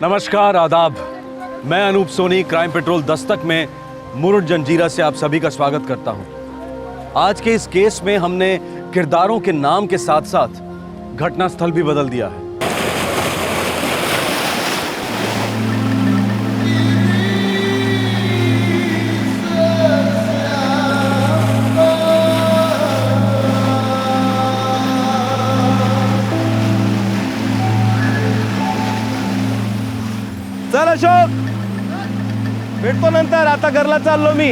नमस्कार, आदाब। मैं अनूप सोनी क्राइम पेट्रोल दस्तक में मुरुड जंजीरा से आप सभी का स्वागत करता हूं। आज के इस केस में हमने किरदारों के नाम के साथ साथ घटनास्थल भी बदल दिया है। चल अशोक, भेटतो नंतर, आता घरला चाललो मी.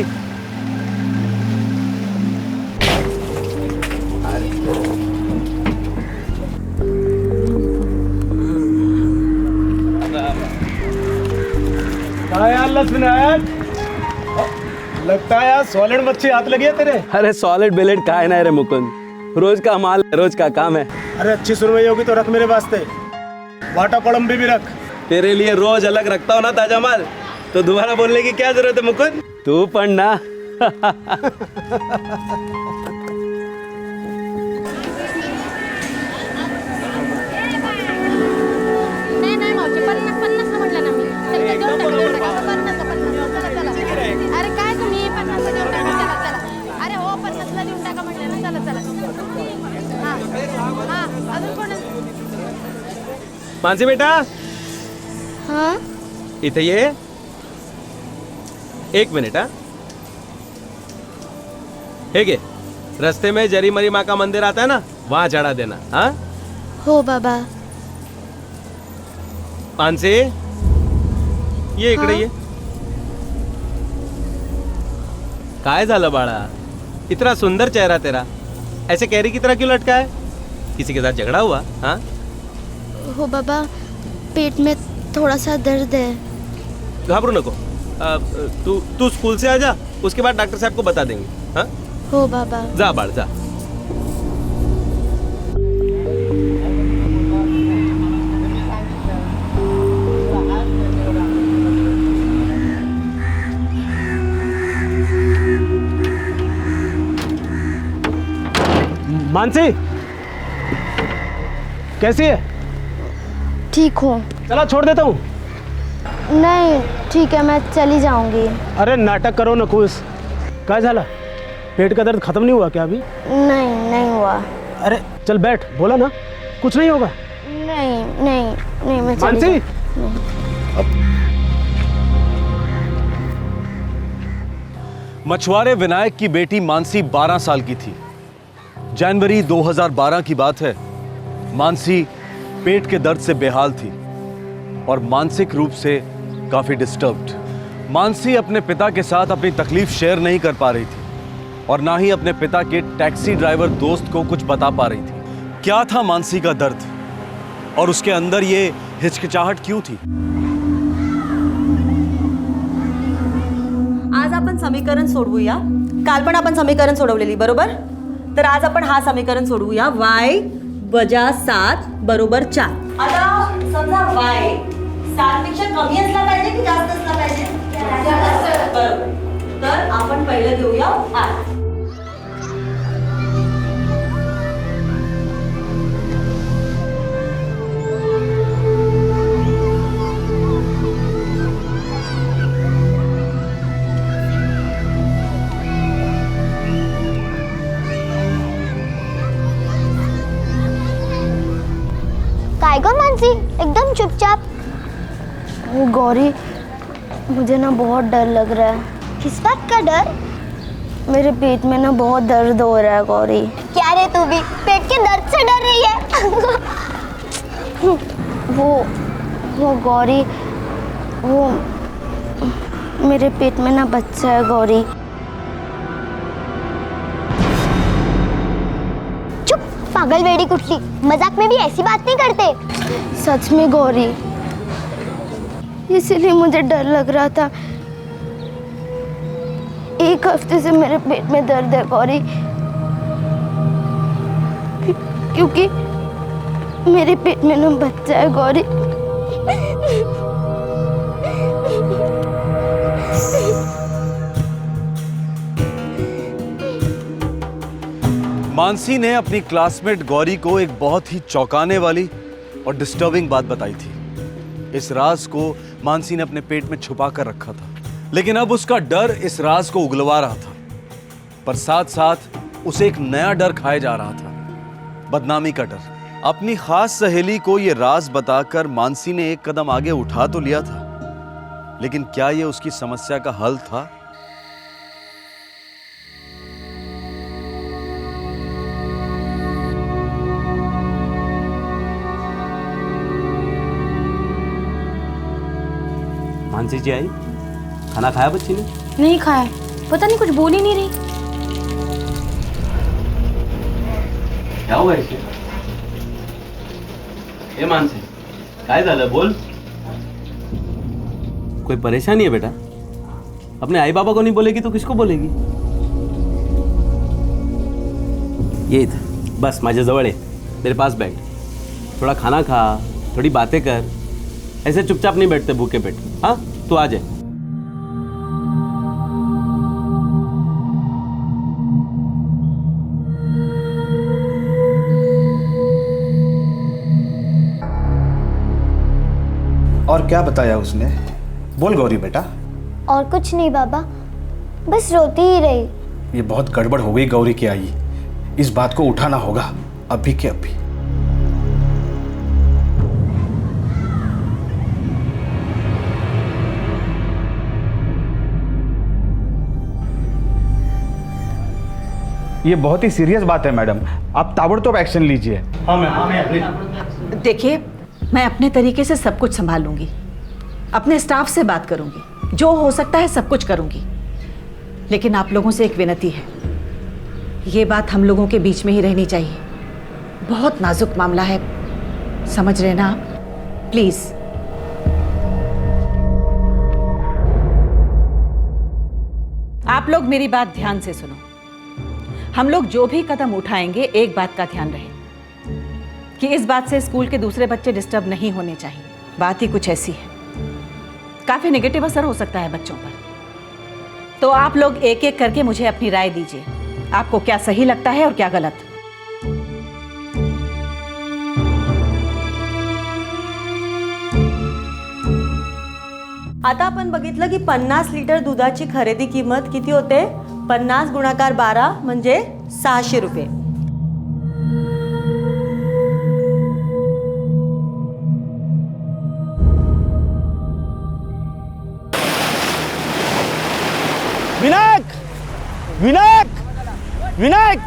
काय यार विनायक, लगता है यार सॉलिड मच्छी हाथ लगी है तेरे. अरे सॉलिड बिलेट का है ना रे मुकुंद, रोज का माल है, रोज का काम है. अरे अच्छी सुनवाई होगी तो रख मेरे वास्ते, वाटा कोलंबी भी रख. तेरे लिए रोज अलग रखता हूँ ना ताजा माल, तो दोबारा बोलने की क्या जरूरत है मुकुंद. तू पण ना. नाही मावशी, 50 म्हटलं ना मी. चल देऊन टाका 50. अरे काय तुम्ही 50 देऊन टाका. चला. अरे हो 50 ला देऊन टाका म्हटलं ना. चला. हा अजून कोण. मानसी बेटा, हाँ इथे ये. एक मिनिट. हा हे घे, रस्ते में जरी मरी माँ का मंदिर आता है ना, वहां चढ़ा देना. हाँ हो बाबा. मानसी, ये इकडे ये. काय झालं बाळा, इतना सुंदर चेहरा तेरा, ऐसे कैरी की तरह क्यों लटका है? किसी के साथ झगड़ा हुआ? हाँ हो बाबा, पेट में थोड़ा सा दर्द है. घाबरू नको. तू स्कूल से आ जा, उसके बाद डॉक्टर साहब को बता देंगे. हाँ हो बाबा. जा बाळ जा. मानसी कैसी है? ठीक हो? चला छोड़ देता हूँ. नहीं ठीक है, मैं चली जाऊंगी. अरे नाटक करो ना कुछ. काय झालं? पेट का दर्द खत्म नहीं हुआ क्या अभी? नहीं हुआ. अरे चल बैठ, बोला ना कुछ नहीं होगा. नहीं मैं चली मानसी, मछुआरे विनायक की बेटी मानसी 12 साल की थी. जनवरी 2012 की बात है. मानसी पेट के दर्द से बेहाल थी और मानसिक रूप से काफी डिस्टर्ब्ड. मानसी अपने पिता के साथ अपनी तकलीफ शेयर नहीं कर पा रही थी और ना ही अपने पिता के टैक्सी ड्राइवर दोस्त को कुछ बता पा रही थी. क्या था मानसी का दर्द और उसके अंदर ये हिचकिचाहट क्यों थी? आज आपण समीकरण सोडवूया. काल पण आपण समीकरण सोडवलेली बरोबर. तर आज आपण हा समीकरण सोडवूया. y वजा 7 बरोबर 4. आता समजा y 7 पेक्षा कमी असला पाहिजे की जास्त असला पाहिजे? बरोबर. तर आपण पहिलं घेऊया r. काय गो मानसी, एकदम चुपचाप. वो गौरी, मुझे ना बहुत डर लग रहा है. किस बात का डर? मेरे पेट में ना बहुत दर्द हो रहा है गौरी. क्या रे तू भी पेट के दर्द से डर रही है? वो गौरी, वो मेरे पेट में ना बच्चा है गौरी. पागल वेड़ी कुटली, मजाक में भी ऐसी बात नहीं करते. सच में गौरी, इसीलिए मुझे डर लग रहा था. 1 हफ्ते से मेरे पेट में दर्द है गौरी, क्योंकि मेरे पेट में ना बच्चा है गौरी. मानसी ने अपनी क्लासमेट गौरी को एक बहुत ही चौंकाने वाली और डिस्टर्बिंग बात बताई थी. इस राज को मानसी ने अपने पेट में छुपा कर रखा था, लेकिन अब उसका डर इस राज को उगलवा रहा था, पर साथ साथ उसे एक नया डर खाए जा रहा था, बदनामी का डर। अपनी खास सहेली को यह राज बताकर मानसी ने एक कदम आगे उठा तो लिया था, लेकिन क्या यह उसकी समस्या का हल था? मानसी जी आई, खाना खाया बच्ची ने? नहीं खाया, पता नहीं कुछ बोल ही नहीं रही। क्या हुआ इसे? ए मानसी, काय झालं बोल। कोई परेशानी है बेटा? अपने आई बाबा को नहीं बोलेगी तो किसको बोलेगी? ये इथं बस माझ्या जवळ आहे, मेरे पास बैठ, थोड़ा खाना खा, थोड़ी बातें कर, ऐसे चुपचाप नहीं बैठते भूखे पेट। हाँ तू आ जाए। और क्या बताया उसने? बोल गौरी बेटा। और कुछ नहीं बाबा, बस रोती ही रही। ये बहुत गड़बड़ हो गई गौरी की आई, इस बात को उठाना होगा अभी के अभी। ये बहुत ही सीरियस बात है मैडम, आप ताबड़तोड़ एक्शन लीजिए। हाँ मैम। देखिए, मैं अपने तरीके से सब कुछ संभालूंगी, अपने स्टाफ से बात करूंगी, जो हो सकता है सब कुछ करूंगी, लेकिन आप लोगों से एक विनती है, ये बात हम लोगों के बीच में ही रहनी चाहिए। बहुत नाजुक मामला है, समझ रहे ना आप? प्लीज। आप लोग मेरी बात ध्यान से सुनो। हम लोग जो भी कदम उठाएंगे, एक बात का ध्यान रहे कि इस बात से स्कूल के दूसरे बच्चे डिस्टर्ब नहीं होने चाहिए। बात ही कुछ ऐसी है, काफी नेगेटिव असर हो सकता है बच्चों पर। तो आप लोग एक एक करके मुझे अपनी राय दीजिए, आपको क्या सही लगता है और क्या गलत। आता आपण बघितलं की 50 लिटर दुधाची खरेदी किंमत किती होते? 50 गुणाकार 12 म्हणजे 600 रुपये। विनायक, विनायक, विनायक,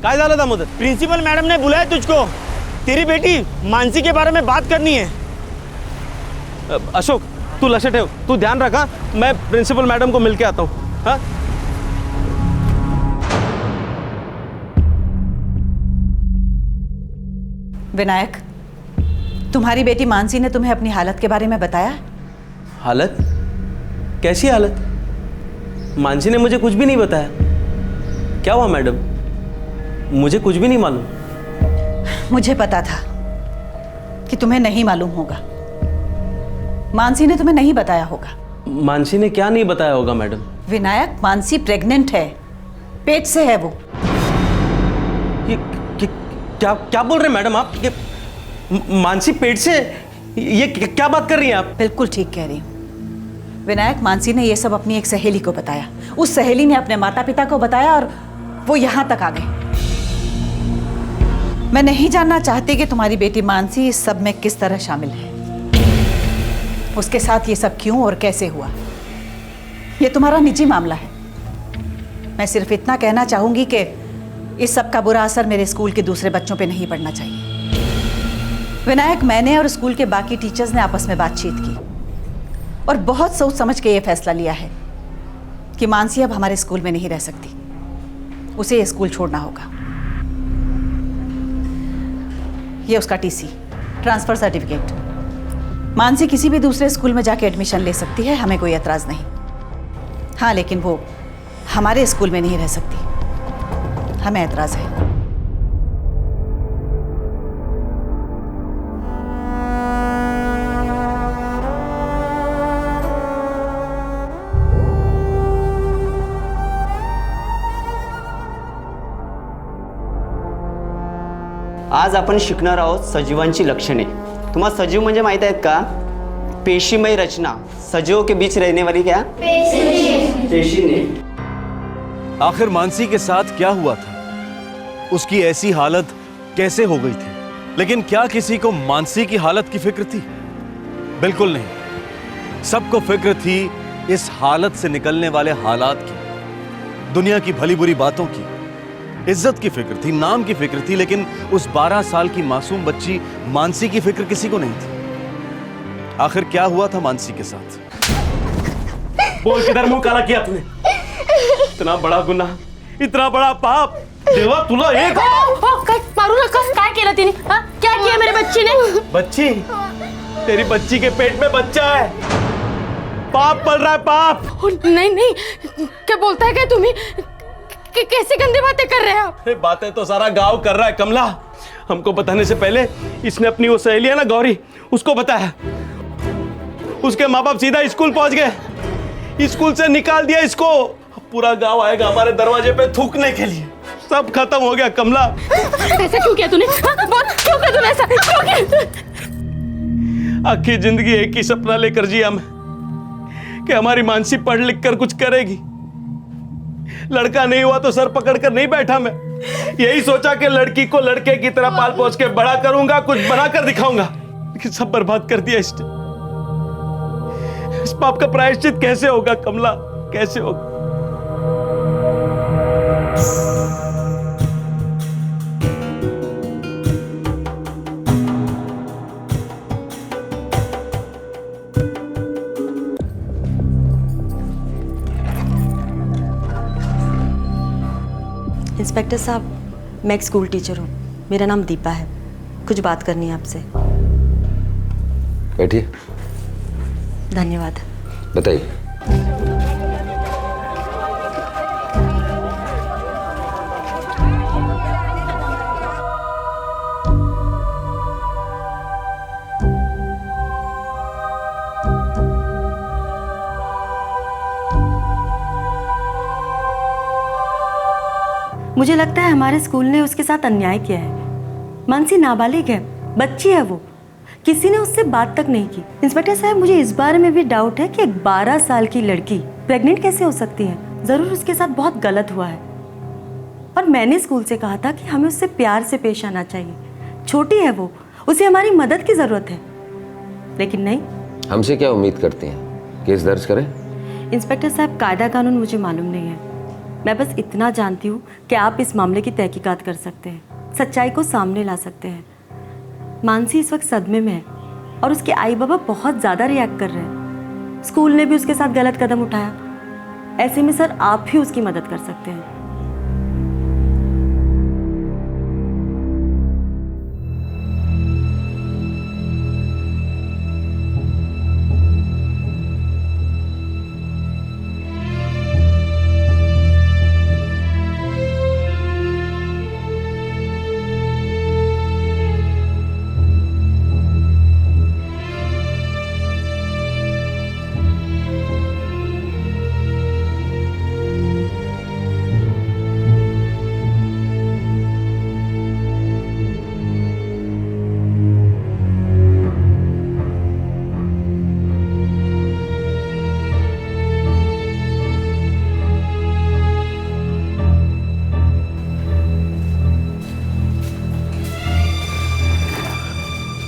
काय झालं दामोदर? प्रिंसिपल मैडम ने बुलाया तुझको, तेरी बेटी मानसी के बारे में बात करनी है। अशोक तू लक्ष्य ठेव, तू ध्यान रखा, मैं प्रिंसिपल मैडम को मिलके आता हूँ। हाँ विनायक, तुम्हारी बेटी मानसी ने तुम्हें अपनी हालत के बारे में बताया? हालत? कैसी हालत? मानसी ने मुझे कुछ भी नहीं बताया। क्या हुआ मैडम? मुझे कुछ भी नहीं मालूम। मुझे पता था कि तुम्हें नहीं मालूम होगा। मानसी ने तुम्हें नहीं बताया होगा। मानसी ने क्या नहीं बताया होगा मैडम? विनायक, मानसी प्रेग्नेंट है, पेट से है वो। ये क्या क्या बोल रहे हैं मैडम आप? ये मानसी पेट से? ये क्या बात कर रही हैं आप? बिल्कुल ठीक कह रही हूँ विनायक। मानसी ने ये सब अपनी एक सहेली को बताया, उस सहेली ने अपने माता पिता को बताया और वो यहाँ तक आ गए। मैं नहीं जानना चाहती कि तुम्हारी बेटी मानसी इस सब में किस तरह शामिल है, उसके साथ ये सब क्यों और कैसे हुआ। ये तुम्हारा निजी मामला है। मैं सिर्फ इतना कहना चाहूंगी कि इस सब का बुरा असर मेरे स्कूल के दूसरे बच्चों पे नहीं पड़ना चाहिए। विनायक, मैंने और स्कूल के बाकी टीचर्स ने आपस में बातचीत की और बहुत सोच समझ के ये फैसला लिया है कि मानसी अब हमारे स्कूल में नहीं रह सकती, उसे ये स्कूल छोड़ना होगा। ये उसका टीसी, ट्रांसफर सर्टिफिकेट। मानसी किसी भी दूसरे स्कूल में जाके एडमिशन ले सकती है, हमें कोई एतराज़ नहीं। हाँ, लेकिन वो हमारे स्कूल में नहीं रह सकती, हमें एतराज़ है। आज आपण शिकणार आहोत सजीवांची लक्षणे। तुम्हाला सजीव म्हणजे माहीत आहेत का? पेशीमय रचना, सजीवों के बीच रहने वाली क्या पेशी ने। आखिर मानसी के साथ क्या हुआ था? उसकी ऐसी हालत कैसे हो गई थी? लेकिन क्या किसी को मानसी की हालत की फिक्र थी? बिल्कुल नहीं। सबको फिक्र थी इस हालत से निकलने वाले हालात की, दुनिया की भली बुरी बातों की, इज्जत की फिक्र थी, नाम की फिक्र थी, लेकिन उस 12 साल की मासूम बच्ची मानसी की फिक्र किसी को नहीं थी। आखिर क्या हुआ था मानसी के साथ? बोल, किधर मुंह काला किया तूने? इतना बड़ा गुनाह, इतना बड़ा पाप, देवा तुला एक मारू नका. काय केलं तिने? हा? क्या किया मेरे बच्चे ने? बच्ची, तेरी बच्ची के पेट में बच्चा है, पाप पल रहा है, पाप. नहीं नहीं, क्या बोलता है क्या तुम्हें? कैसे गंदी बातें कर रहे हो आप? अरे बातें तो सारा गांव कर रहा है कमला. हमको बताने से पहले इसने अपनी वो सहेली है ना गौरी, उसको बताया. उसके माँ बाप सीधा स्कूल पहुंच गए, स्कूल से निकाल दिया इसको. पूरा गांव आएगा हमारे दरवाजे पे थूकने के लिए. सब खत्म हो गया कमला. ऐसा क्यों किया तूने? बोल, क्यों किया तूने ऐसा? क्यों किया? आखिर जिंदगी एक ही सपना लेकर जिया मैं कि हमारी मानसी पढ़ लिख कर कुछ करेगी. लड़का नहीं हुआ तो सर पकड़ कर नहीं बैठा मैं. यही सोचा कि लड़की को लड़के की तरह पाल पोस के बड़ा करूंगा, कुछ बना कर दिखाऊंगा. लेकिन सब बर्बाद कर दिया इसने. इस पाप का प्रायश्चित कैसे होगा कमला, कैसे होगा? इंस्पेक्टर साहब, मैं एक स्कूल टीचर हूँ. मेरा नाम दीपा है. कुछ बात करनी है आपसे. बैठिए. धन्यवाद. बताइए. मुझे लगता है हमारे स्कूल ने उसके साथ अन्याय किया है. मानसी नाबालिग है, बच्ची है वो. किसी ने उससे बात तक नहीं की. इंस्पेक्टर साहब, मुझे इस बारे में भी डाउट है कि एक 12 साल की लड़की प्रेग्नेंट कैसे हो सकती है. ज़रूर उसके साथ बहुत गलत हुआ है. और मैंने स्कूल से कहा था कि हमें उससे प्यार से पेश आना चाहिए. छोटी है वो, उसे हमारी मदद की ज़रूरत है. लेकिन नहीं. हमसे क्या उम्मीद करती हैं? केस दर्ज करें? इंस्पेक्टर साहब, कायदा कानून मुझे मालूम नहीं है. मैं बस इतना जानती हूँ कि आप इस मामले की तहकीकात कर सकते हैं, सच्चाई को सामने ला सकते हैं. मानसी इस वक्त सदमे में है और उसके आई बाबा बहुत ज़्यादा रिएक्ट कर रहे हैं. स्कूल ने भी उसके साथ गलत कदम उठाया. ऐसे में सर, आप ही उसकी मदद कर सकते हैं.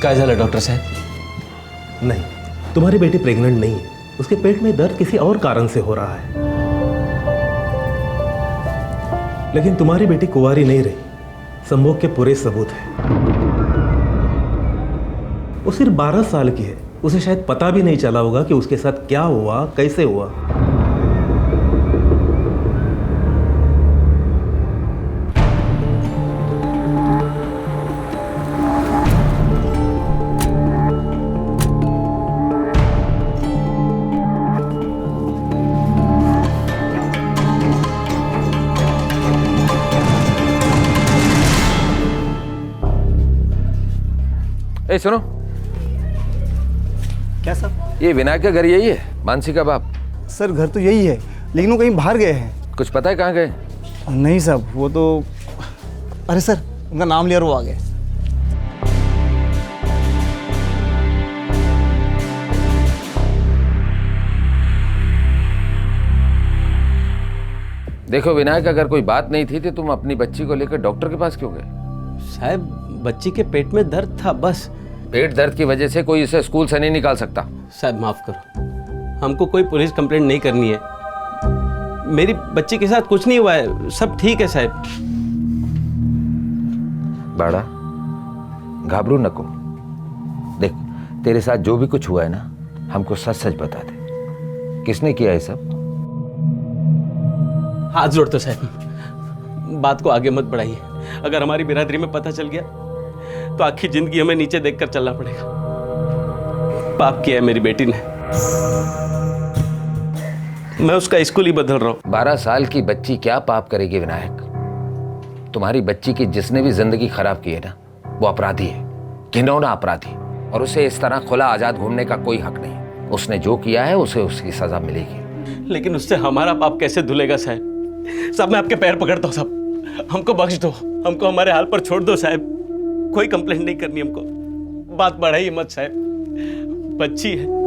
क्या झालं डॉक्टर साहब? नहीं, तुम्हारी बेटी प्रेग्नेंट नहीं है. उसके पेट में दर्द किसी और कारण से हो रहा है. लेकिन तुम्हारी बेटी कुंवारी नहीं रही. संभोग के पूरे सबूत हैं. वो सिर्फ 12 साल की है. उसे शायद पता भी नहीं चला होगा कि उसके साथ क्या हुआ, कैसे हुआ. ए सुनो. क्या सर? ये विनायक का घर यही है? मानसी का बाप? सर, घर तो यही है, लेकिन वो कहीं बाहर गए हैं. कुछ पता है कहाँ गए? नहीं साहब, वो तो, अरे सर, उनका नाम लिया और वो आ गए. देखो विनायक, अगर कोई बात नहीं थी तो तुम अपनी बच्ची को लेकर डॉक्टर के पास क्यों गए? साहब बच्ची के पेट में दर्द था बस। पेट दर्द की वजह से कोई इसे स्कूल से नहीं निकाल सकता। साहब माफ करो, हमको कोई पुलिस कंप्लेंट नहीं करनी है। मेरी बच्ची के साथ कुछ नहीं हुआ है, सब ठीक है साहब। बाड़ा, घाबरू नको। देख, तेरे साथ जो भी कुछ हुआ है ना, हमको सच सच बता दे, किसने किया है सब? हाथ जोड़ते साहब, बात को आगे मत बढ़ाइए। अगर हमारी बिरादरी में पता चल गया तो आखिर जिंदगी हमें नीचे देखकर चलना पड़ेगा। पाप किया है मेरी बेटी ने, मैं उसका स्कूल ही बदल रहा हूं। 12 साल की बच्ची क्या पाप करेगी विनायक? तुम्हारी बच्ची की जिसने भी जिंदगी खराब की है ना, वो अपराधी है, घिनौना अपराधी, और उसे इस तरह खुला आजाद घूमने का कोई हक नहीं। उसने जो किया है उसे उसकी सजा मिलेगी। लेकिन उससे हमारा पाप कैसे धुलेगा साहब? साहब मैं आपके पैर पकड़ता हूँ साहब, हमको बख्श दो, हमको हमारे हाल पर छोड़ दो साहब। कोई कंप्लेंट नहीं करनी हमको, बात बढ़ाइए मत साहब, बच्ची है।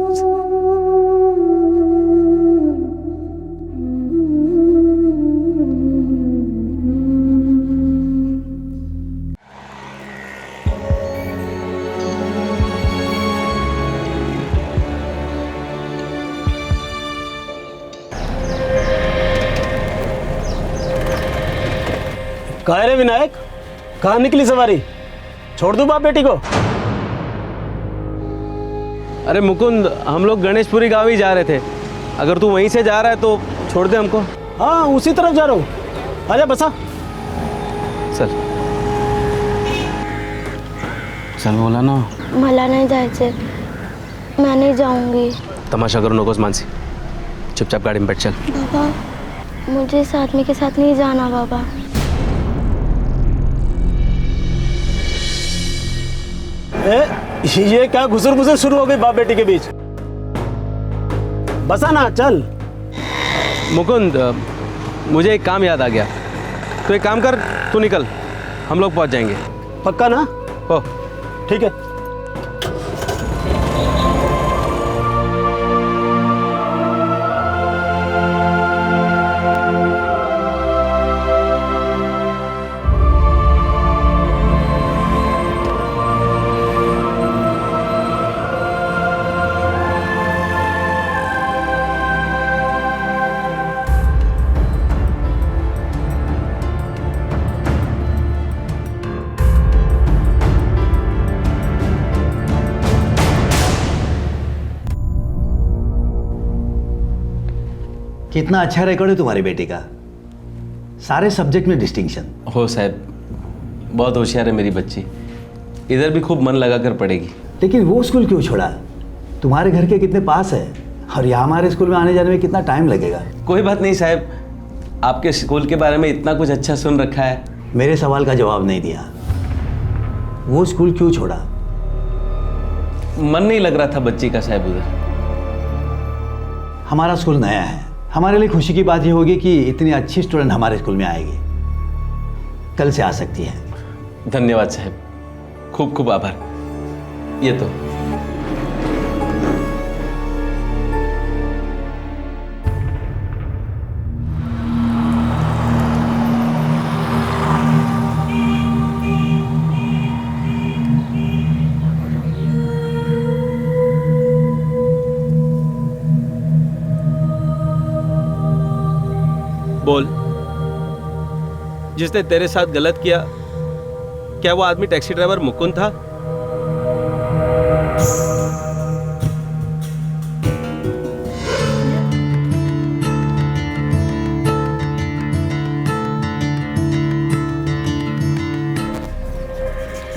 कहा रे विनायक, कहाँ निकली सवारी? छोड़ दूं बाप बेटी को? अरे मुकुंद, हम लोग गणेशपुरी गांव ही जा रहे थे। अगर तू वहीं से जा रहा है तो छोड़ दे हमको। हाँ उसी तरफ जा रहा हूँ, आजा बसा। चल चल, बोला ना। मला नाही जायचे, मैं नहीं जाऊंगी। तमाशा करो नकोस मानसी, चुपचाप गाड़ी में बैठ चल। बाबा मुझे इस आदमी के साथ नहीं जाना बाबा। ये क्या घुसर घुसर शुरू हो गई बाप बेटी के बीच? बसा ना, चल। मुकुंद, मुझे एक काम याद आ गया, तो एक काम कर, तू निकल, हम लोग पहुंच जाएंगे। पक्का ना? हो, ठीक है। कितना अच्छा रिकॉर्ड है तुम्हारी बेटी का, सारे सब्जेक्ट में डिस्टिंक्शन। हो साहब, बहुत होशियार है मेरी बच्ची, इधर भी खूब मन लगा कर पढ़ेगी। लेकिन वो स्कूल क्यों छोड़ा? तुम्हारे घर के कितने पास है, और यहाँ हमारे स्कूल में आने जाने में कितना टाइम लगेगा। कोई बात नहीं साहब, आपके स्कूल के बारे में इतना कुछ अच्छा सुन रखा है। मेरे सवाल का जवाब नहीं दिया, वो स्कूल क्यों छोड़ा? मन नहीं लग रहा था बच्ची का साहब उधर। हमारा स्कूल नया है, हमारे लिए खुशी की बात ये होगी कि इतनी अच्छी स्टूडेंट हमारे स्कूल में आएगी, कल से आ सकती है। धन्यवाद साहब, खूब खूब आभार। ये तो बोल, जिसने तेरे साथ गलत किया, क्या वो आदमी टैक्सी ड्राइवर मुकुंद था?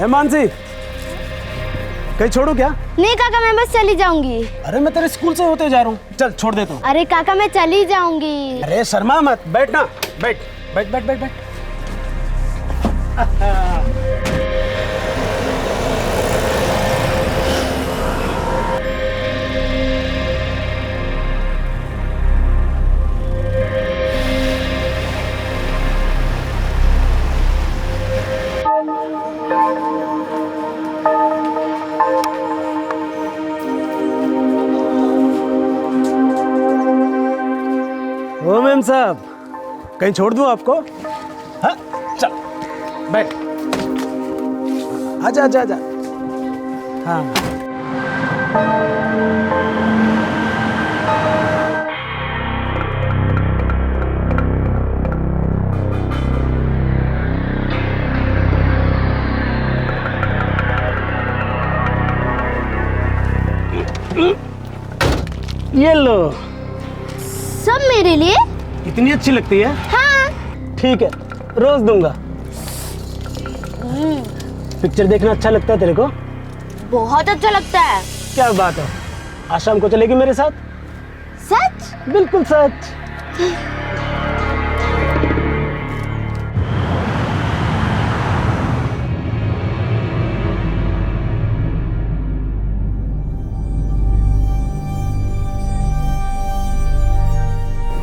मानसी, कहीं छोड़ू क्या? नहीं काका, मैं बस चली जाऊंगी। अरे मैं तेरे स्कूल से होते जा रहा हूँ, चल छोड़ देता हूँ। अरे काका मैं चली जाऊंगी। अरे शर्मा मत, बैठ ना, बैठ बैठ बैठ बैठ बैठ। ओ मैम साहब, कहीं छोड़ दूं आपको? हाँ चल बैठ, आजा आजा आजा। हाँ ये लो। सब मेरे लिए? इतनी अच्छी लगती है? हाँ। ठीक है, रोज दूंगा। पिक्चर देखना अच्छा लगता है तेरे को? बहुत अच्छा लगता है। क्या बात है, आज शाम को चलेगी मेरे साथ? सच? बिल्कुल सच।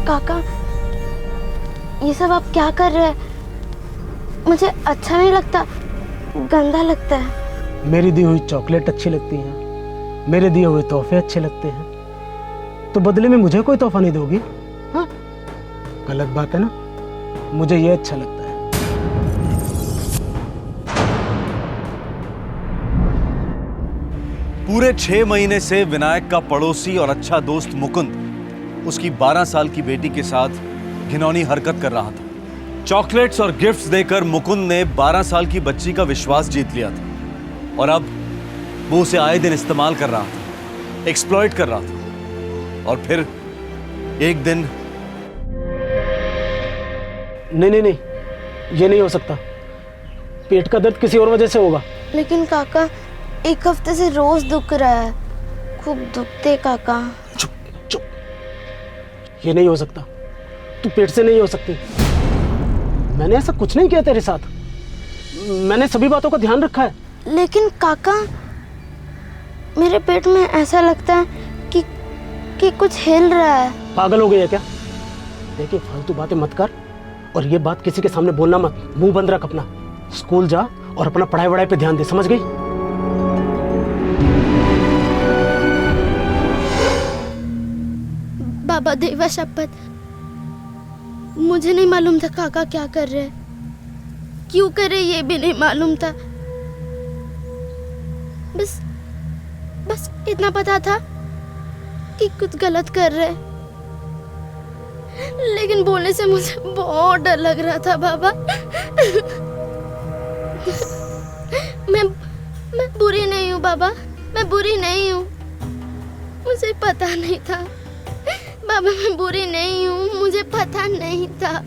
काका, ये सब आप क्या कर रहे हैं? मुझे अच्छा नहीं लगता, गंदा लगता है। मेरी दी हुई चॉकलेट अच्छी लगती है, मेरे दिए हुए तोहफे अच्छे लगते हैं, तो बदले में मुझे कोई तोहफा नहीं दोगी? हाँ, गलत बात है ना। मुझे ये अच्छा लगता है। पूरे 6 महीने से विनायक का पड़ोसी और अच्छा दोस्त मुकुंद उसकी 12 साल की बेटी के साथ घिनौनी हरकत कर रहा था। चॉकलेट्स और गिफ्ट्स देकर मुकुंद ने 12 साल की बच्ची का विश्वास जीत लिया था और अब वो उसे आए दिन इस्तेमाल कर रहा था, एक्सप्लॉइट कर रहा था। और फिर एक दिन नहीं, ये नहीं हो सकता। पेट का दर्द किसी और वजह से होगा। लेकिन काका, एक हफ्ते से रोज दुख रहा है, खूब दुखते काका। ये नहीं हो सकता, तू पेट से नहीं हो सकती। मैंने ऐसा कुछ नहीं किया तेरे साथ, मैंने सभी बातों का ध्यान रखा है। लेकिन काका, मेरे पेट में ऐसा लगता है कि कुछ हिल रहा है। पागल हो गई है क्या? देखिए, फालतू बातें मत कर और ये बात किसी के सामने बोलना मत। मुंह बंद रख अपना, स्कूल जा और अपना पढ़ाई वढ़ाई पे ध्यान दे, समझ गई? बाबा देवा शपथ, मुझे नहीं मालूम था काका क्या कर रहे, क्यों कर रहे ये भी नहीं मालूम था। बस इतना पता था कि कुछ गलत कर रहे, लेकिन बोलने से मुझे बहुत डर लग रहा था बाबा। मैं बुरी नहीं हूँ बाबा, मैं बुरी नहीं हूँ, मुझे पता नहीं था बाबा, मैं बुरी नहीं हूँ, मुझे पता नहीं था।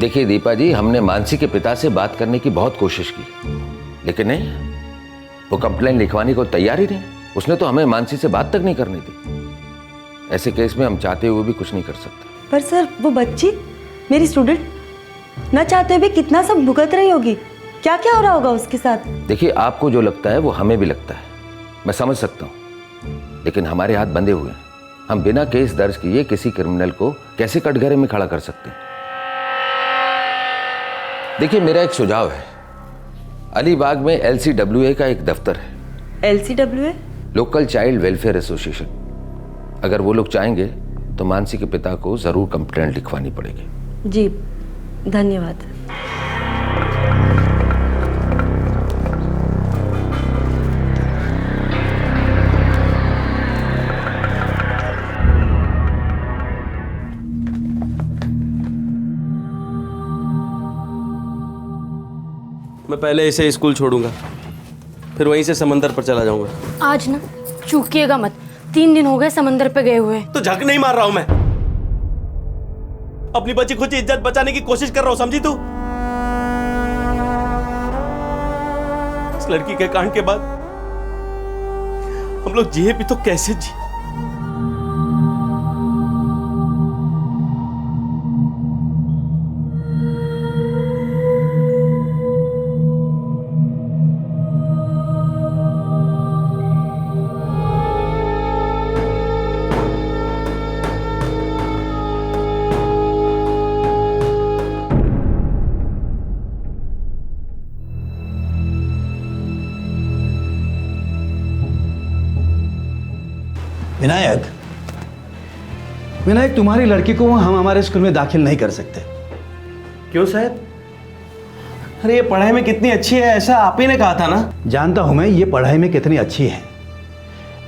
देखिए दीपा जी, हमने मानसी के पिता से बात करने की बहुत कोशिश की, लेकिन नहीं, वो कंप्लेन लिखवाने को तैयार ही नहीं। उसने तो हमें मानसी से बात तक नहीं करनी थी। ऐसे केस में हम चाहते हुए भी कुछ नहीं कर सकते। पर सर, वो बच्ची मेरी स्टूडेंट न चाहते हुए कितना सब भुगत रही होगी, क्या क्या हो रहा होगा उसके साथ। देखिए, आपको जो लगता है वो हमें भी लगता है, मैं समझ सकता हूँ, लेकिन हमारे हाथ बंधे हुए हैं। हम बिना केस दर्ज किए किसी क्रिमिनल को कैसे कटघरे में खड़ा कर सकते हैं? देखिए, मेरा एक सुझाव है, अलीबाग में LCWA का एक दफ्तर है। LCWA? Local child welfare association. अगर वो लोग चाहेंगे तो मानसी के पिता को जरूर कंप्लेंट लिखवानी पड़ेगी। जी, धन्यवाद। मैं पहले इसे स्कूल छोड़ूंगा, फिर वहीं से समंदर पर चला जाऊंगा। आज ना चूकिएगा मत, 3 दिन हो गए समंदर पे गए हुए। तो झक नहीं मार रहा हूं मैं, अपनी बच्ची खुद की इज्जत बचाने की कोशिश कर रहा हूं, समझी तू? इस लड़की के कांड के बाद हम लोग जिए भी तो कैसे जी? विनायक, विनायक, तुम्हारी लड़की को हम हमारे स्कूल में दाखिल नहीं कर सकते। क्यों साहब? अरे ये पढ़ाई में कितनी अच्छी है, ऐसा आप ही ने कहा था ना। जानता हूं मैं ये पढ़ाई में कितनी अच्छी है,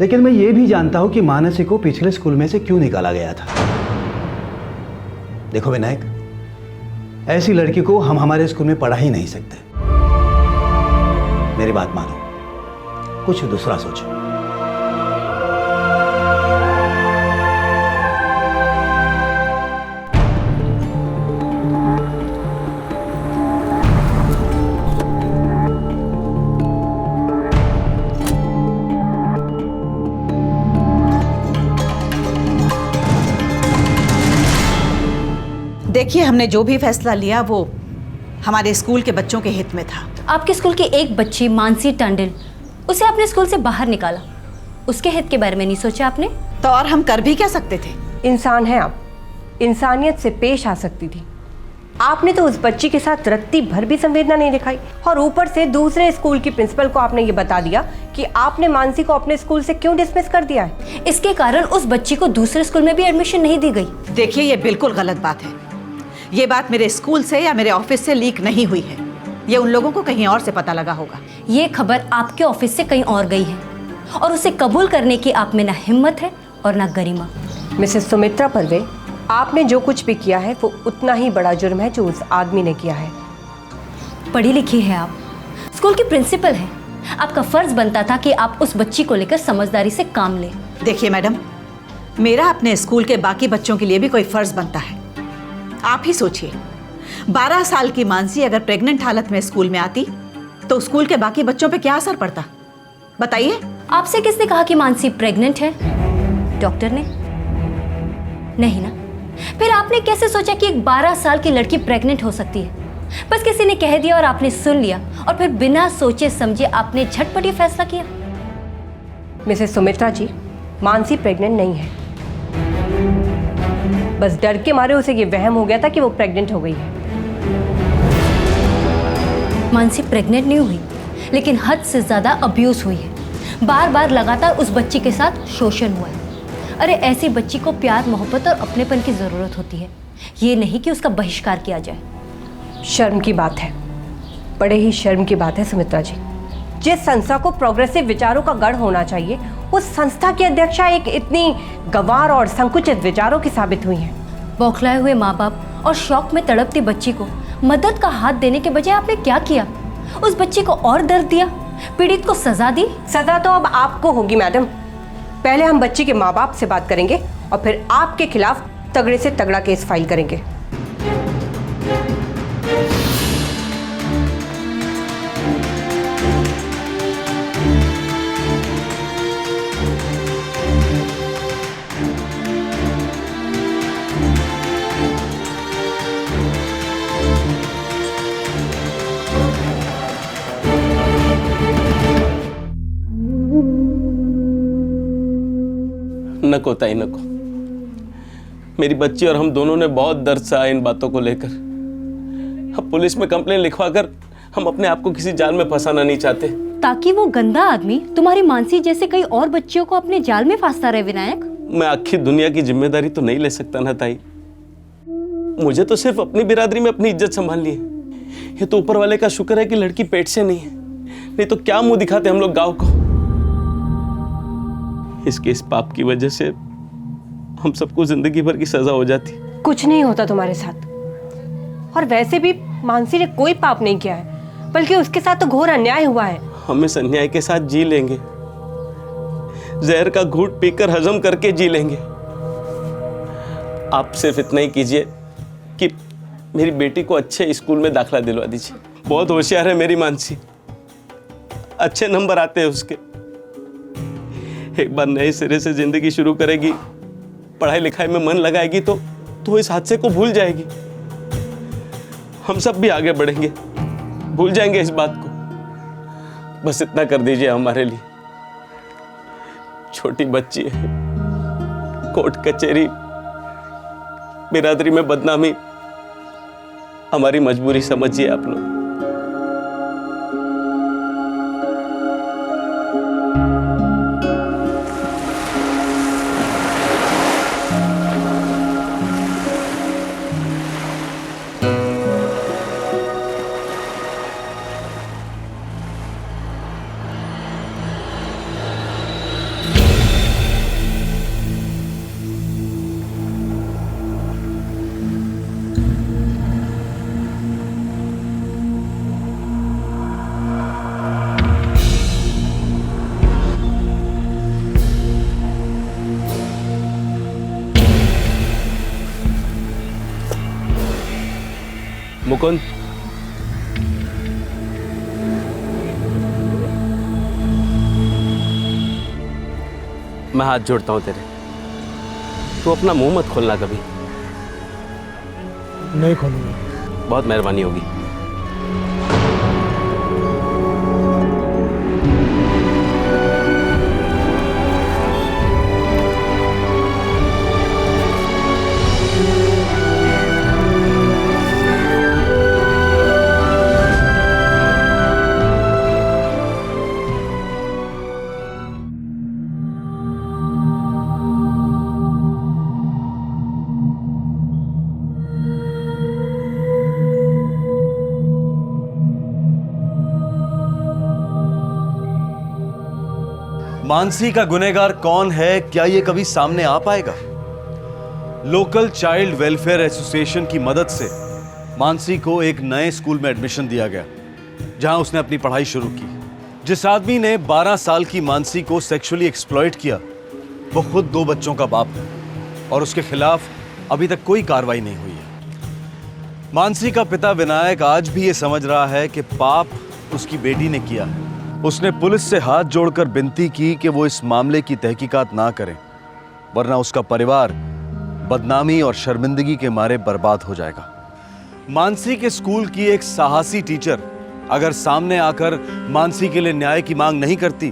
लेकिन मैं ये भी जानता हूं कि मानसी को पिछले स्कूल में से क्यों निकाला गया था। देखो विनायक, ऐसी लड़की को हम हमारे स्कूल में पढ़ा ही नहीं सकते। मेरी बात मानो, कुछ दूसरा सोचो। देखिए, हमने जो भी फैसला लिया वो हमारे स्कूल के बच्चों के हित में था। आपके स्कूल की एक बच्ची मानसी टंडन, उसे आपने स्कूल से बाहर निकाला, उसके हित के बारे में नहीं सोचा आपने? तो और हम कर भी क्या सकते थे? इंसान है आप, इंसानियत से पेश आ सकती थी। आपने तो उस बच्ची के साथ रत्ती भर भी संवेदना नहीं दिखाई, और ऊपर से दूसरे स्कूल की प्रिंसिपल को आपने ये बता दिया कि आपने मानसी को अपने स्कूल से क्यों डिसमिस कर दिया है। इसके कारण उस बच्ची को दूसरे स्कूल में भी एडमिशन नहीं दी गई। देखिए, ये बिल्कुल गलत बात है। ये बात मेरे स्कूल से या मेरे ऑफिस से लीक नहीं हुई है। ये उन लोगों को कहीं और से पता लगा होगा। ये खबर आपके ऑफिस से कहीं और गई है, और उसे कबूल करने की आप में ना हिम्मत है और ना गरिमा। मिसेस सुमित्रा पर्वे, आपने जो कुछ भी किया है वो उतना ही बड़ा जुर्म है जो उस आदमी ने किया है। पढ़ी लिखी है आप, स्कूल की प्रिंसिपल है, आपका फर्ज बनता था कि आप उस बच्ची को लेकर समझदारी से काम लें। देखिए मैडम, मेरा अपने स्कूल के बाकी बच्चों के लिए भी कोई फर्ज बनता है। आप ही सोचिए, 12 साल की मानसी अगर प्रेग्नेंट हालत में स्कूल में आती तो स्कूल के बाकी बच्चों पे क्या असर पड़ता, बताइए। आपसे किसने कहा कि मानसी प्रेग्नेंट है? डॉक्टर ने? नहीं ना। फिर आपने कैसे सोचा कि एक 12 साल की लड़की प्रेग्नेंट हो सकती है? बस किसी ने कह दिया और आपने सुन लिया, और फिर बिना सोचे समझे आपने झटपट ये फैसला किया। मिसेस सुमित्रा जी, मानसी प्रेग्नेंट नहीं है। बस डर के मारे उसे ये वहम हो गया था कि वो प्रेग्नेंट हो गई है। मानसी प्रेग्नेंट नहीं हुई, लेकिन हद से ज्यादा अब्यूज हुई है। बार बार लगातार उस बच्ची के साथ शोषण हुआ है। अरे ऐसी बच्ची को प्यार, मोहब्बत और अपनेपन की जरूरत होती है, ये नहीं कि उसका बहिष्कार किया जाए। शर्म की बात है, बड़े ही शर्म की बात है सुमित्रा जी। जिस संस्था को प्रोग्रेसिव विचारों का गढ़ होना चाहिए, उस संस्था की अध्यक्षा एक इतनी गंवार और संकुचित विचारों की साबित हुई हैं। बौखलाए हुए माँ बाप और शौक में तड़पती बच्ची को मदद का हाथ देने के बजाय आपने क्या किया? उस बच्ची को और दर्द दिया, पीड़ित को सजा दी। सजा तो अब आपको होगी मैडम। पहले हम बच्ची के माँ बाप से बात करेंगे और फिर आपके खिलाफ तगड़े से तगड़ा केस फाइल करेंगे। नको ताई नको, मेरी बच्ची और हम दोनों ने बहुत दर्द सहा इन बातों को लेकर। अब पुलिस में कंप्लेन लिखवाकर हम अपने आप को किसी जाल में फंसाना नहीं चाहते, ताकि वो गंदा आदमी तुम्हारी मानसी जैसे कई और बच्चियों को अपने जाल में फांसता रहे। विनायक, मैं आखिर दुनिया की जिम्मेदारी तो नहीं ले सकता ना ताई। मुझे तो सिर्फ अपनी बिरादरी में अपनी इज्जत संभालनी है। ये तो ऊपर वाले का शुक्र है कि लड़की पेट से नहीं है, नहीं तो क्या मुंह दिखाते हम लोग गांव को। इसके इस पाप की वजह से हम सबको जिंदगी भर की सजा हो जाती। कुछ नहीं होता तुम्हारे साथ, और वैसे भी मानसी ने कोई पाप नहीं किया है, बल्कि उसके साथ तो घोर अन्याय हुआ है। हम इस अन्याय के साथ जी लेंगे, जहर का घूंट पीकर हजम करके जी लेंगे। आप सिर्फ इतना ही कीजिए कि मेरी बेटी को अच्छे स्कूल में दाखिला दिलवा दीजिए। बहुत होशियार है मेरी मानसी, अच्छे नंबर आते हैं उसके। एक बार नए सिरे से जिंदगी शुरू करेगी, पढ़ाई लिखाई में मन लगाएगी तो इस हादसे को भूल जाएगी। हम सब भी आगे बढ़ेंगे, भूल जाएंगे इस बात को। बस इतना कर दीजिए हमारे लिए। छोटी बच्ची है, कोर्ट कचहरी, बिरादरी में बदनामी, हमारी मजबूरी समझिए आप लोग। मुकुंद, मैं हाथ जोड़ता हूं तेरे, तू अपना मुंह मत खोलना कभी। नहीं खोलूंगा। बहुत मेहरबानी होगी। मानसी का गुनहगार कौन है, क्या ये कभी सामने आ पाएगा? लोकल चाइल्ड वेलफेयर एसोसिएशन की मदद से मानसी को एक नए स्कूल में एडमिशन दिया गया, जहां उसने अपनी पढ़ाई शुरू की। जिस आदमी ने 12 साल की मानसी को सेक्सुअली एक्सप्लॉइट किया, वो खुद 2 बच्चों का बाप है और उसके खिलाफ अभी तक कोई कार्रवाई नहीं हुई है। मानसी का पिता विनायक आज भी ये समझ रहा है कि पाप उसकी बेटी ने किया है। उसने पुलिस से हाथ जोड़कर विनती की कि वो इस मामले की तहकीकात ना करें, वरना उसका परिवार बदनामी और शर्मिंदगी के मारे बर्बाद हो जाएगा। मानसी के स्कूल की एक साहसी टीचर अगर सामने आकर मानसी के लिए न्याय की मांग नहीं करती,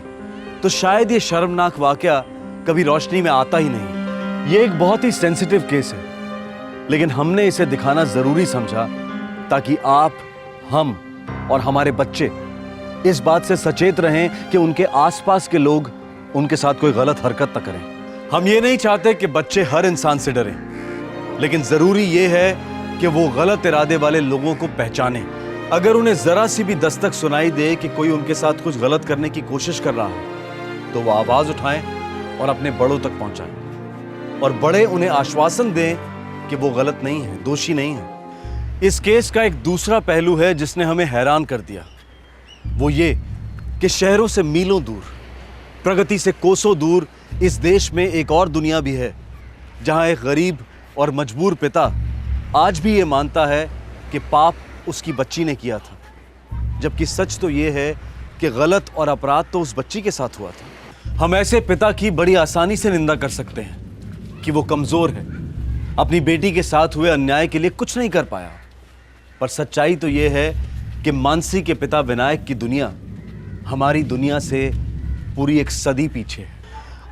तो शायद ये शर्मनाक वाकया कभी रोशनी में आता ही नहीं। ये एक बहुत ही सेंसिटिव केस है, लेकिन हमने इसे दिखाना जरूरी समझा ताकि आप, हम और हमारे बच्चे इस बात से सचेत रहें कि उनके आसपास के लोग उनके साथ कोई गलत हरकत न करें। हम ये नहीं चाहते कि बच्चे हर इंसान से डरें, लेकिन जरूरी ये है कि वो गलत इरादे वाले लोगों को पहचानें। अगर उन्हें जरा सी भी दस्तक सुनाई दे कि कोई उनके साथ कुछ गलत करने की कोशिश कर रहा है, तो वो आवाज उठाएं और अपने बड़ों तक पहुंचाएं, और बड़े उन्हें आश्वासन दें कि वो गलत नहीं है, दोषी नहीं है। इस केस का एक दूसरा पहलू है जिसने हमें हैरान कर दिया, वो ये कि शहरों से मीलों दूर, प्रगति से कोसों दूर इस देश में एक और दुनिया भी है, जहां एक गरीब और मजबूर पिता आज भी ये मानता है कि पाप उसकी बच्ची ने किया था, जबकि सच तो ये है कि गलत और अपराध तो उस बच्ची के साथ हुआ था। हम ऐसे पिता की बड़ी आसानी से निंदा कर सकते हैं कि वो कमजोर है, अपनी बेटी के साथ हुए अन्याय के लिए कुछ नहीं कर पाया, पर सच्चाई तो ये है कि मानसी के पिता विनायक की दुनिया हमारी दुनिया से पूरी एक सदी पीछे है।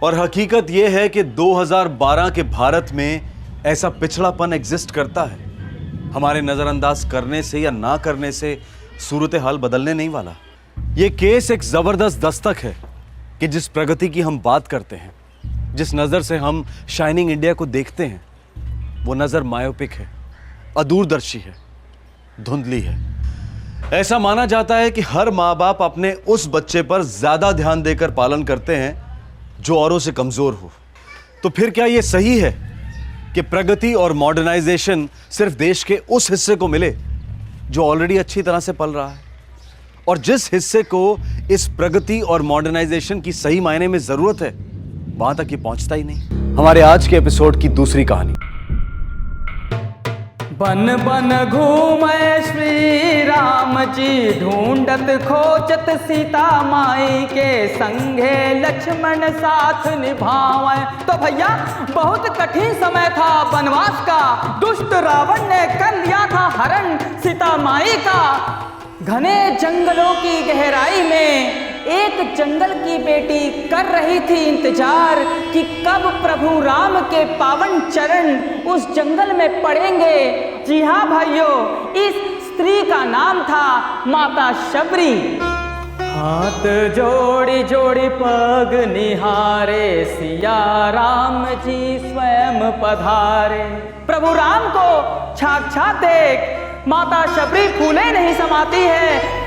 और हकीकत यह है कि 2012 के भारत में ऐसा पिछड़ापन एग्जिस्ट करता है। हमारे नजरअंदाज करने से या ना करने से सूरत हाल बदलने नहीं वाला। यह केस एक जबरदस्त दस्तक है कि जिस प्रगति की हम बात करते हैं, जिस नजर से हम शाइनिंग इंडिया को देखते हैं, वो नजर मायोपिक है, अदूरदर्शी है, धुंधली है। ऐसा माना जाता है कि हर माँ बाप अपने उस बच्चे पर ज्यादा ध्यान देकर पालन करते हैं जो औरों से कमजोर हो। तो फिर क्या यह सही है कि प्रगति और मॉडर्नाइजेशन सिर्फ देश के उस हिस्से को मिले जो ऑलरेडी अच्छी तरह से पल रहा है, और जिस हिस्से को इस प्रगति और मॉडर्नाइजेशन की सही मायने में जरूरत है, वहां तक ये पहुंचता ही नहीं? हमारे आज के एपिसोड की दूसरी कहानी। बन बन घूमे श्री राम जी, ढूंढत खोजत सीता माई के, संगे लक्ष्मण साथ निभावे। तो भैया बहुत कठिन समय था वनवास का, दुष्ट रावण ने कर लिया था हरण सीता माई का। घने जंगलों की गहराई में एक जंगल की बेटी कर रही थी इंतजार कि कब प्रभु राम के पावन चरण उस जंगल में पड़ेंगे। जी हाँ भाइयों, इस स्त्री का नाम था माता शबरी। हाथ जोड़ी जोड़ी पग निहारे, सिया राम जी स्वयं पधारे। प्रभु राम को साक्षात देख माता शबरी फूले नहीं समाती है।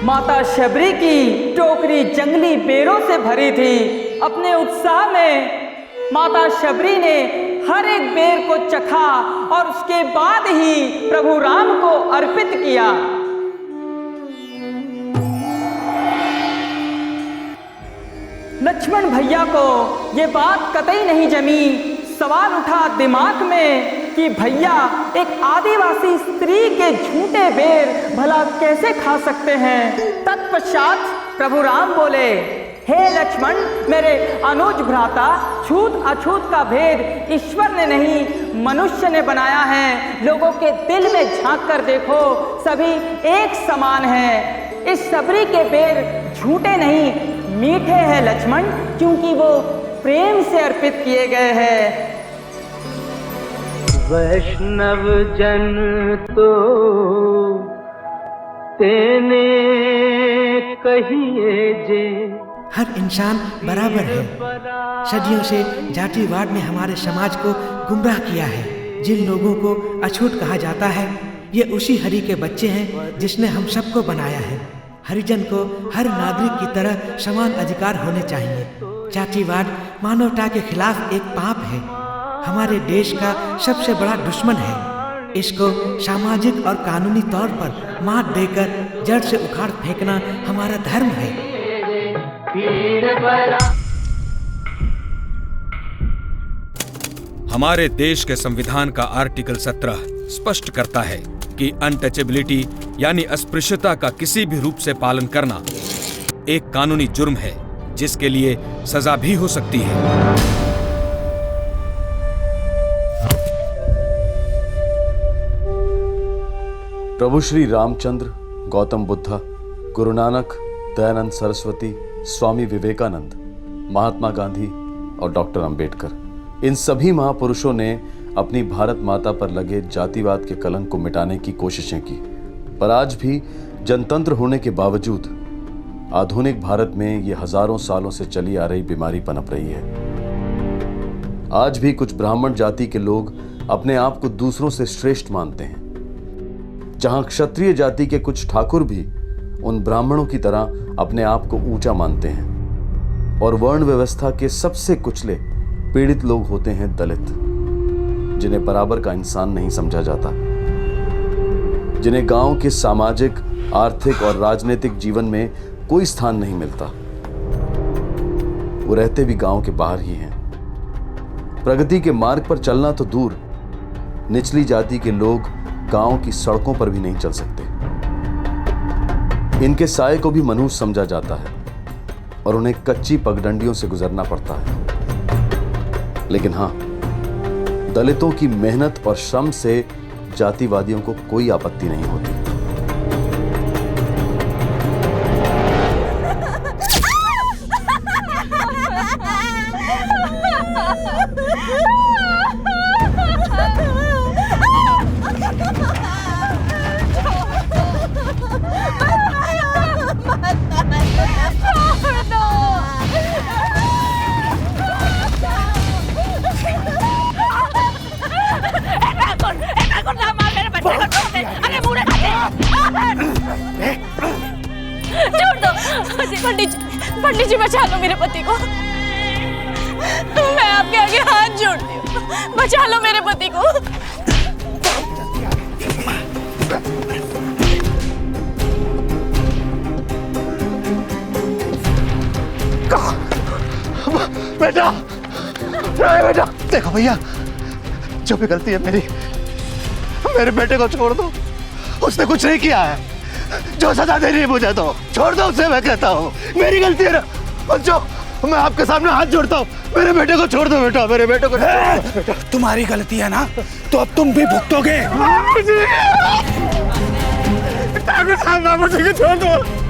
माता शबरी की टोकरी जंगली बेरों से भरी थी। अपने उत्साह में माता शबरी ने हर एक बेर को चखा और उसके बाद ही प्रभु राम को अर्पित किया। लक्ष्मण भैया को ये बात कतई नहीं जमी। सवाल उठा दिमाग में, कि भैया एक आदिवासी स्त्री के झूठे बेर भला कैसे खा सकते हैं। तत्पश्चात प्रभु राम बोले, हे लक्ष्मण, मेरे अनुज भ्राता, छूत अछूत का भेद ईश्वर ने नहीं मनुष्य ने बनाया है। लोगों के दिल में झांक कर देखो, सभी एक समान हैं। इस सबरी के बेर झूठे नहीं मीठे हैं लक्ष्मण, क्योंकि वो प्रेम से अर्पित किए गए हैं। वैष्णव जन तो तेने कहिए जे। हर इंसान बराबर है। सदियों से जातिवाद ने हमारे समाज को गुमराह किया है। जिन लोगों को अछूत कहा जाता है, ये उसी हरि के बच्चे हैं जिसने हम सबको बनाया है। हरिजन को हर नागरिक की तरह समान अधिकार होने चाहिए। जातिवाद मानवता के खिलाफ एक पाप है, हमारे देश का सबसे बड़ा दुश्मन है। इसको सामाजिक और कानूनी तौर पर मात देकर जड़ से उखाड़ फेंकना हमारा धर्म है। हमारे देश के संविधान का आर्टिकल 17 स्पष्ट करता है कि अनटचेबिलिटी यानी अस्पृश्यता का किसी भी रूप से पालन करना एक कानूनी जुर्म है, जिसके लिए सजा भी हो सकती है। प्रभु श्री रामचंद्र, गौतम बुद्ध, गुरु नानक, दयानंद सरस्वती, स्वामी विवेकानंद, महात्मा गांधी और डॉक्टर अंबेडकर, इन सभी महापुरुषों ने अपनी भारत माता पर लगे जातिवाद के कलंक को मिटाने की कोशिशें की। पर आज भी जनतंत्र होने के बावजूद आधुनिक भारत में ये हजारों सालों से चली आ रही बीमारी पनप रही है। आज भी कुछ ब्राह्मण जाति के लोग अपने आप को दूसरों से श्रेष्ठ मानते हैं, जहां क्षत्रिय जाति के कुछ ठाकुर भी उन ब्राह्मणों की तरह अपने आप को ऊंचा मानते हैं। और वर्ण व्यवस्था के सबसे कुचले पीड़ित लोग होते हैं दलित, जिन्हें बराबर का इंसान नहीं समझा जाता, जिन्हें गांव के सामाजिक, आर्थिक और राजनीतिक जीवन में कोई स्थान नहीं मिलता। वो रहते भी गांव के बाहर ही हैं। प्रगति के मार्ग पर चलना तो दूर, निचली जाति के लोग गांव की सड़कों पर भी नहीं चल सकते। इनके साये को भी मनुष्य समझा जाता है और उन्हें कच्ची पगडंडियों से गुजरना पड़ता है। लेकिन हां, दलितों की मेहनत और श्रम से जातिवादियों को कोई आपत्ति नहीं होती। पंडित जी बचा लो मेरे पति को। मैं आपके आगे हाथ जोड़ती हूँ, बचा लो मेरे पति को। बेटा, बेटा देखो भैया, जो भी गलती है मेरी, मेरे बेटे को छोड़ दो। उसने कुछ नहीं किया है। जो सजा दे रही है मुझे तो छोड़ दो उसे, मैं कहता हूँ मेरी गलती है ना। और जो मैं आपके सामने हाथ जोड़ता हूँ, मेरे बेटे को छोड़ दो बेटा, मेरे बेटे को छोड़ दो। तुम्हारी गलती है ना, तो अब तुम भी भुगतोगे। मुझे छोड़ दो।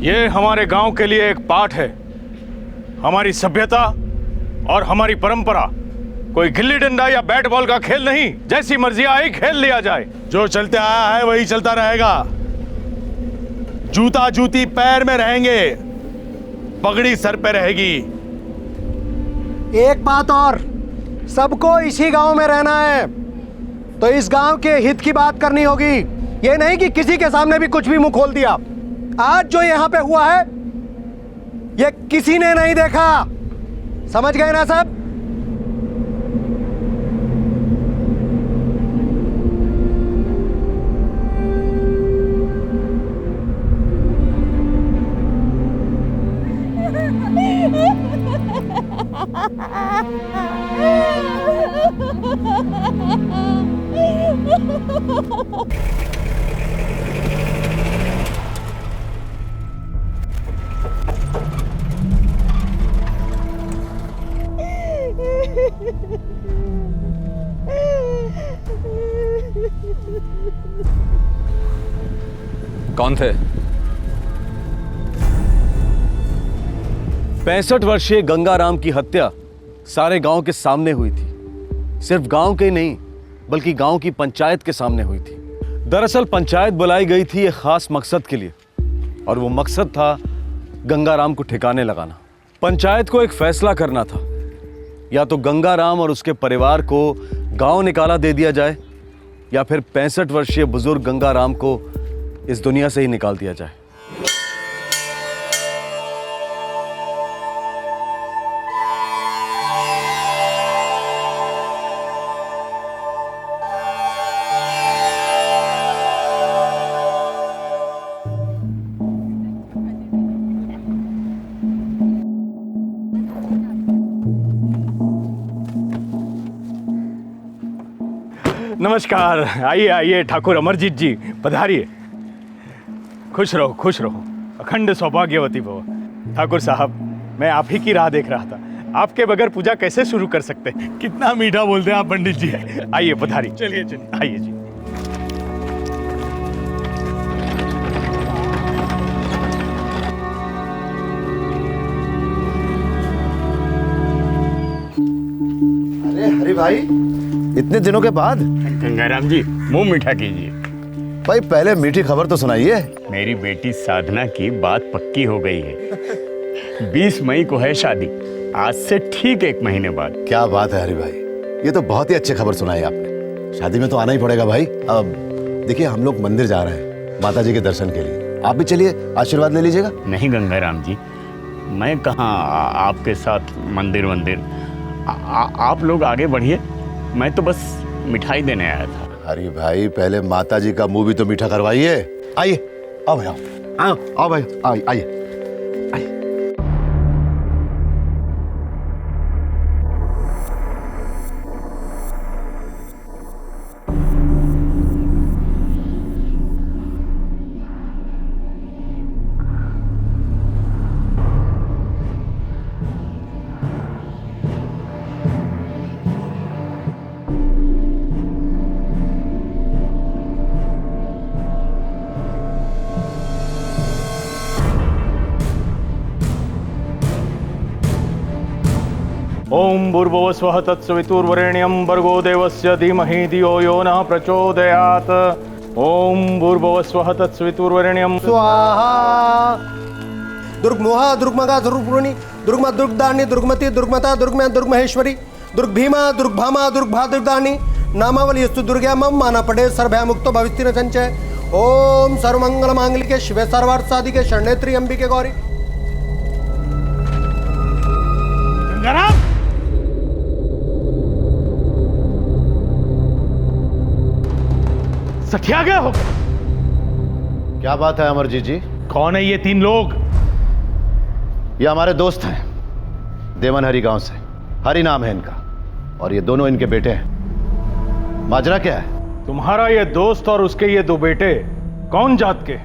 ये हमारे गांव के लिए एक पाठ है। हमारी सभ्यता और हमारी परंपरा कोई गिल्ली डंडा या बैट बॉल का खेल नहीं, जैसी मर्जी आई खेल लिया जाए। जो चलते आया है वही चलता रहेगा। जूता जूती पैर में रहेंगे, पगड़ी सर पे रहेगी। एक बात और, सबको इसी गांव में रहना है, तो इस गांव के हित की बात करनी होगी। ये नहीं कि किसी के सामने भी कुछ भी मुंह खोल दिया। आज जो यहां पे हुआ है ये किसी ने नहीं देखा, समझ गए ना सब? कौन थे? 65 वर्षीय गंगाराम की हत्या सारे गांव के सामने हुई थी। सिर्फ गांव के नहीं बल्कि गांव की पंचायत के सामने हुई थी। दरअसल पंचायत बुलाई गई थी एक खास मकसद के लिए, और वो मकसद था गंगाराम को ठिकाने लगाना। पंचायत को एक फैसला करना था, या तो गंगाराम और उसके परिवार को गांव निकाला दे दिया जाए, या फिर 65 वर्षीय बुजुर्ग गंगाराम को इस दुनिया से ही निकाल दिया जाए। नमस्कार, आइए आइए ठाकुर अमरजीत जी, पधारिए। खुश रहो, खुश रहो, अखंड सौभाग्यवती भव। ठाकुर साहब, मैं आप ही की राह देख रहा था। आपके बगैर पूजा कैसे शुरू कर सकते? कितना मीठा बोलते हैं आप पंडित जी। आइए पधारिए। चलिए चलिए, आइए जी। अरे हरि भाई, इतने दिनों के बाद। गंगाराम जी, मुंह मीठा कीजिए। भाई पहले मीठी खबर तो सुनाइए। मेरी बेटी साधना की बात पक्की हो गई है। 20 मई को है शादी, आज से ठीक 1 महीने बाद। क्या बात है हरि भाई, ये तो बहुत ही अच्छी खबर सुनाई आपने। शादी में तो आना ही पड़ेगा भाई। अब देखिए, हम लोग मंदिर जा रहे हैं माता जी के दर्शन के लिए, आप भी चलिए, आशीर्वाद ले लीजिएगा। नहीं गंगाराम जी, मैं कहाँ आपके साथ मंदिर आप लोग आगे बढ़िए, मैं तो बस मिठाई देने आया था। अरे भाई, पहले माता जी का मुंह भी तो मीठा करवाइए। आइए, आओ भाई, आओ आओ भाई, आइए आइए। ओम भूर्भुवस्वः तत्सवितुर्वरेण्यं भर्गो देवस्य धीमहि धियो यो नः प्रचोदयात्। ओम भूर्भुवस्वः तत्सवितुर्वरेण्यं स्वाहा। दुर्गमोहा दुर्गमगा दुर्गपुरुणी दुर्गमा दुर्गदानी दुर्गमति दुर्गमता दुर्गम्या दुर्गमहेश्वरी दुर्गभीमा दुर्गभामा दुर्गभा दुर्गदानी नामावली स्तु दुर्गा मम माना पड़े सर्वभय मुक्तो भविष्य न संचय। ओम सर्वमंगल मांगलिके शिवे सर्वार्थ साधिके शरण्येत्री अंबिके गौरी। गंगाराम, सठिया गया हो। क्या बात है अमरजीत जी? कौन है ये 3 लोग? ये हमारे दोस्त हैं, देवन हरि गांव से। हरि नाम है इनका, और ये दोनों इनके बेटे हैं। माजरा क्या है? तुम्हारा ये दोस्त और उसके ये 2 बेटे कौन जात के?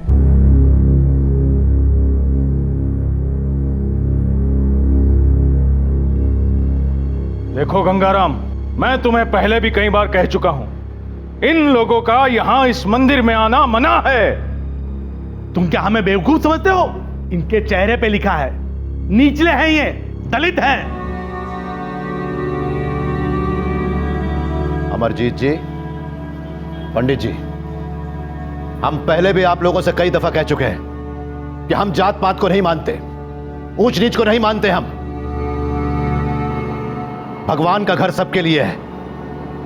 देखो गंगाराम, मैं तुम्हें पहले भी कई बार कह चुका हूं, इन लोगों का यहां इस मंदिर में आना मना है। तुम क्या हमें बेवकूफ समझते हो? इनके चेहरे पे लिखा है, निचले हैं, ये दलित हैं। अमरजीत जी, पंडित जी, हम पहले भी आप लोगों से कई दफा कह चुके हैं कि हम जात पात को नहीं मानते, ऊंच नीच को नहीं मानते। हम भगवान का घर सबके लिए है,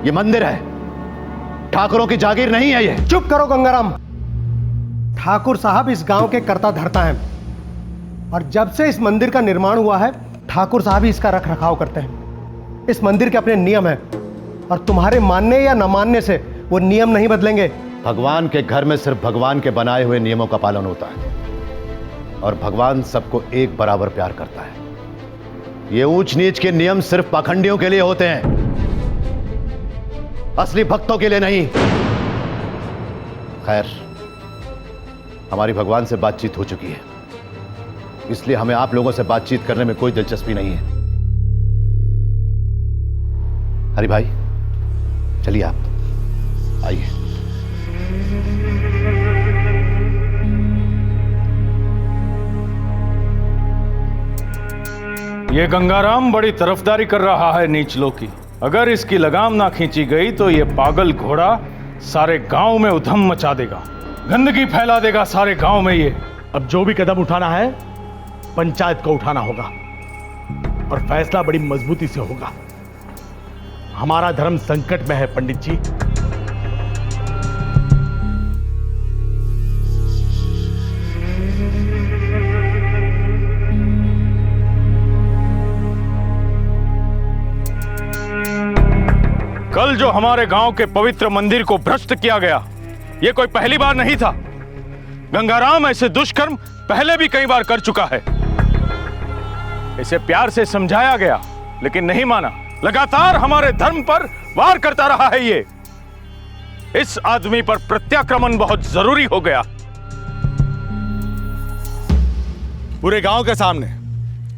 ये मंदिर है, ठाकुरों की जागीर नहीं है ये। चुप करो गंगाराम। ठाकुर साहब इस गांव के कर्ता धर्ता हैं और जब से इस मंदिर का निर्माण हुआ है ठाकुर साहब ही इसका रख रखाव करते हैं। इस मंदिर के अपने नियम हैं और तुम्हारे मानने या न मानने से वो नियम नहीं बदलेंगे। भगवान के घर में सिर्फ भगवान के बनाए हुए नियमों का पालन होता है और भगवान सबको एक बराबर प्यार करता है। ये ऊंच नीच के नियम सिर्फ पाखंडियों के लिए होते हैं, असली भक्तों के लिए नहीं। खैर, हमारी भगवान से बातचीत हो चुकी है, इसलिए हमें आप लोगों से बातचीत करने में कोई दिलचस्पी नहीं है। हरि भाई, चलिए आप आइए। ये गंगाराम बड़ी तरफदारी कर रहा है नीचलों की। अगर इसकी लगाम ना खींची गई तो ये पागल घोड़ा सारे गांव में उधम मचा देगा, गंदगी फैला देगा सारे गांव में। ये अब जो भी कदम उठाना है पंचायत को उठाना होगा और फैसला बड़ी मजबूती से होगा। हमारा धर्म संकट में है पंडित जी। कल जो हमारे गांव के पवित्र मंदिर को भ्रष्ट किया गया, ये कोई पहली बार नहीं था। गंगाराम ऐसे दुष्कर्म पहले भी कई बार कर चुका है। इसे प्यार से समझाया गया लेकिन नहीं माना। लगातार हमारे धर्म पर वार करता रहा है ये। इस आदमी पर प्रत्याक्रमण बहुत जरूरी हो गया। पूरे गांव के सामने,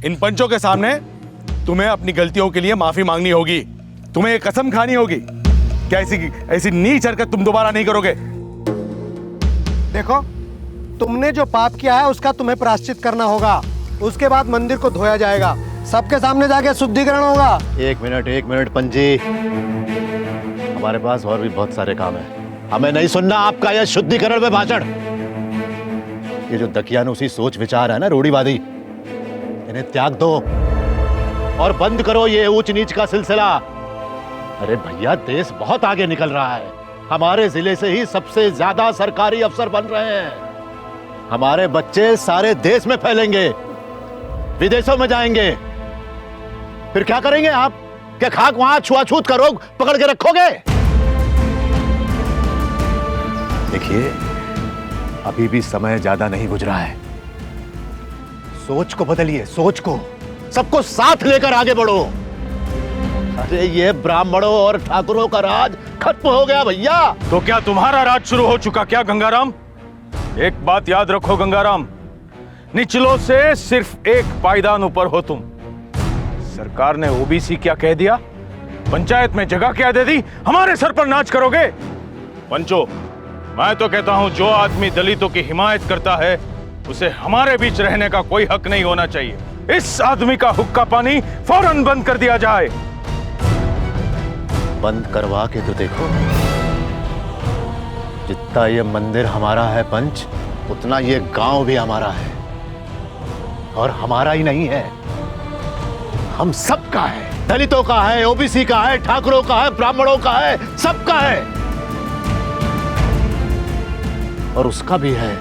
इन पंचों के सामने तुम्हें अपनी गलतियों के लिए माफी मांगनी होगी। तुम्हें एक कसम खानी होगी कि ऐसी नीच हरकत तुम दोबारा नहीं करोगे। देखो, तुमने जो पाप किया है उसका तुम्हें प्रायश्चित करना होगा। उसके बाद मंदिर को धोया जाएगा, सबके सामने जाके शुद्धिकरण होगा। एक मिनट पंजी, हमारे पास और भी बहुत सारे काम हैं। हमें नहीं सुनना आपका यह शुद्धिकरण में भाषण। ये जो दकियानुसी सोच विचार है ना, रूढ़िवादी, इन्हें त्याग दो और बंद करो ये ऊंच नीच का सिलसिला। अरे भैया, देश बहुत आगे निकल रहा है। हमारे जिले से ही सबसे ज्यादा सरकारी अफसर बन रहे हैं। हमारे बच्चे सारे देश में फैलेंगे, विदेशों में जाएंगे। फिर क्या करेंगे आप? क्या खाक वहां छुआछूत का रोग पकड़ के रखोगे? देखिए, अभी भी समय ज्यादा नहीं गुजरा है। सोच को बदलिए, सोच को। सबको साथ लेकर आगे बढ़ो। अरे ये ब्राह्मणों और ठाकुरों का राज खत्म हो गया भैया। तो क्या तुम्हारा राज शुरू हो चुका क्या गंगाराम? एक बात याद रखो गंगाराम, निचलों से सिर्फ एक पायदान ऊपर हो तुम। सरकार ने ओबीसी क्या कह दिया, पंचायत में जगह क्या दे दी, हमारे सर पर नाच करोगे? पंचो, मैं तो कहता हूं जो आदमी दलितों की हिमायत करता है उसे हमारे बीच रहने का कोई हक नहीं होना चाहिए। इस आदमी का हुक्का पानी फौरन बंद कर दिया जाए। बंद करवा के तो देखो। जितना ये मंदिर हमारा है पंच, उतना ये गांव भी हमारा है। और हमारा ही नहीं है, हम सबका है। दलितों का है, ओबीसी का है, ठाकुरों का है, ब्राह्मणों का है, सबका है। और उसका भी है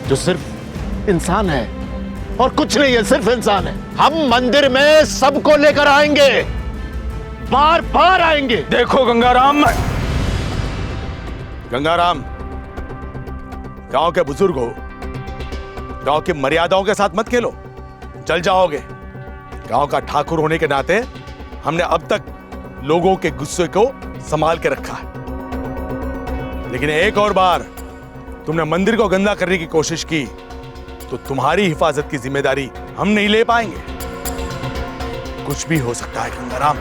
जो सिर्फ इंसान है और कुछ नहीं है, सिर्फ इंसान है। हम मंदिर में सबको लेकर आएंगे, बार बार आएंगे। देखो गंगाराम, गांव के बुजुर्ग हो, गांव की मर्यादाओं के साथ मत खेलो, जल जाओगे। गांव का ठाकुर होने के नाते हमने अब तक लोगों के गुस्से को संभाल के रखा है, लेकिन एक और बार तुमने मंदिर को गंदा करने की कोशिश की तो तुम्हारी हिफाजत की जिम्मेदारी हम नहीं ले पाएंगे। कुछ भी हो सकता है गंगाराम,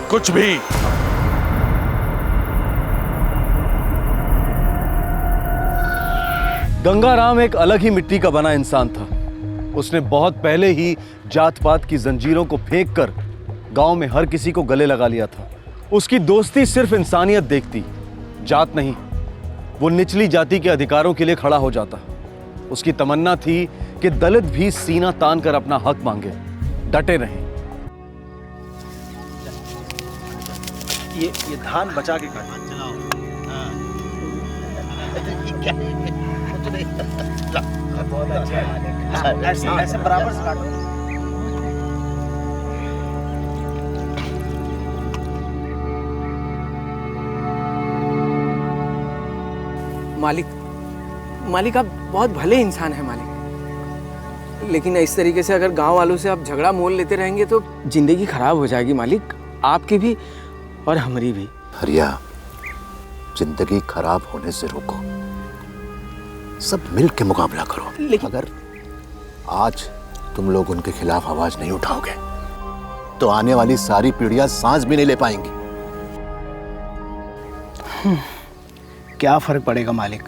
कुछ भी। गंगाराम एक अलग ही मिट्टी का बना इंसान था। उसने बहुत पहले ही जात पात की जंजीरों को फेंक कर गांव में हर किसी को गले लगा लिया था। उसकी दोस्ती सिर्फ इंसानियत देखती, जात नहीं। वो निचली जाति के अधिकारों के लिए खड़ा हो जाता। उसकी तमन्ना थी कि दलित भी सीना तान कर अपना हक मांगे, डटे रहें। ये धान बचा के काटो। ऐसे बराबर से काटो। मालिक आप बहुत भले इंसान हैं मालिक, लेकिन इस तरीके से अगर गांव वालों से आप झगड़ा मोल लेते रहेंगे तो जिंदगी खराब हो जाएगी मालिक, आपकी भी और हमारी भी। हरिया, जिंदगी खराब होने से रोको, सब मिल के मुकाबला करो। अगर आज तुम लोग उनके खिलाफ आवाज नहीं उठाओगे तो आने वाली सारी पीढ़ियां सांस भी नहीं ले पाएंगी। क्या फर्क पड़ेगा मालिक,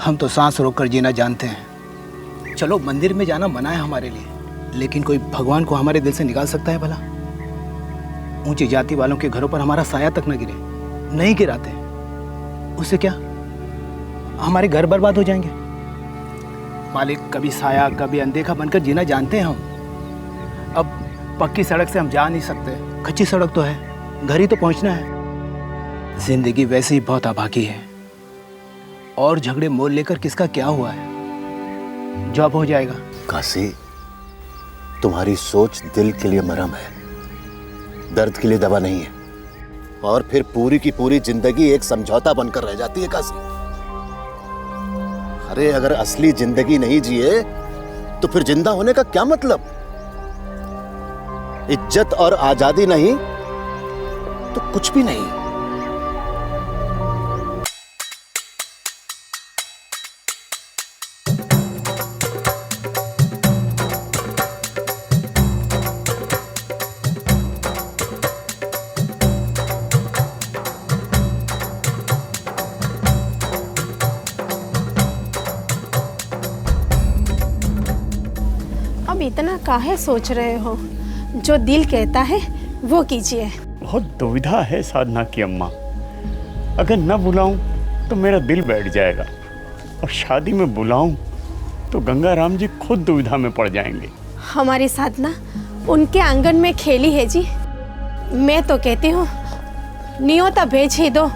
हम तो सांस रोककर जीना जानते हैं। चलो, मंदिर में जाना मना है हमारे लिए, लेकिन कोई भगवान को हमारे दिल से निकाल सकता है भला? ऊंची जाति वालों के घरों पर हमारा साया तक न गिरे, नहीं गिराते, उससे क्या हमारे घर बर्बाद हो जाएंगे? मालिक, कभी साया कभी अनदेखा बनकर जीना जानते हैं हम। अब पक्की सड़क से हम जा नहीं सकते, कच्ची सड़क तो है, घर ही तो पहुंचना है। जिंदगी वैसे ही बहुत अभागी है, और झगड़े मोल लेकर किसका क्या हुआ है, जो अब हो जाएगा। काशी, तुम्हारी सोच दिल के लिए मरहम है, दर्द के लिए दवा नहीं है। और फिर पूरी की पूरी जिंदगी एक समझौता बनकर रह जाती है काशी। अरे अगर असली जिंदगी नहीं जिए तो फिर जिंदा होने का क्या मतलब? इज्जत और आजादी नहीं तो कुछ भी नहीं। अब इतना काहे सोच रहे हो? जो दिल कहता है वो कीजिए। बहुत दुविधा है साधना की अम्मा। अगर न बुलाऊं तो मेरा दिल बैठ जाएगा, और शादी में बुलाऊं तो गंगाराम जी खुद दुविधा में पड़ जाएंगे। हमारी साधना उनके आंगन में खेली है जी। मैं तो कहती हूँ न्योता भेज ही दो,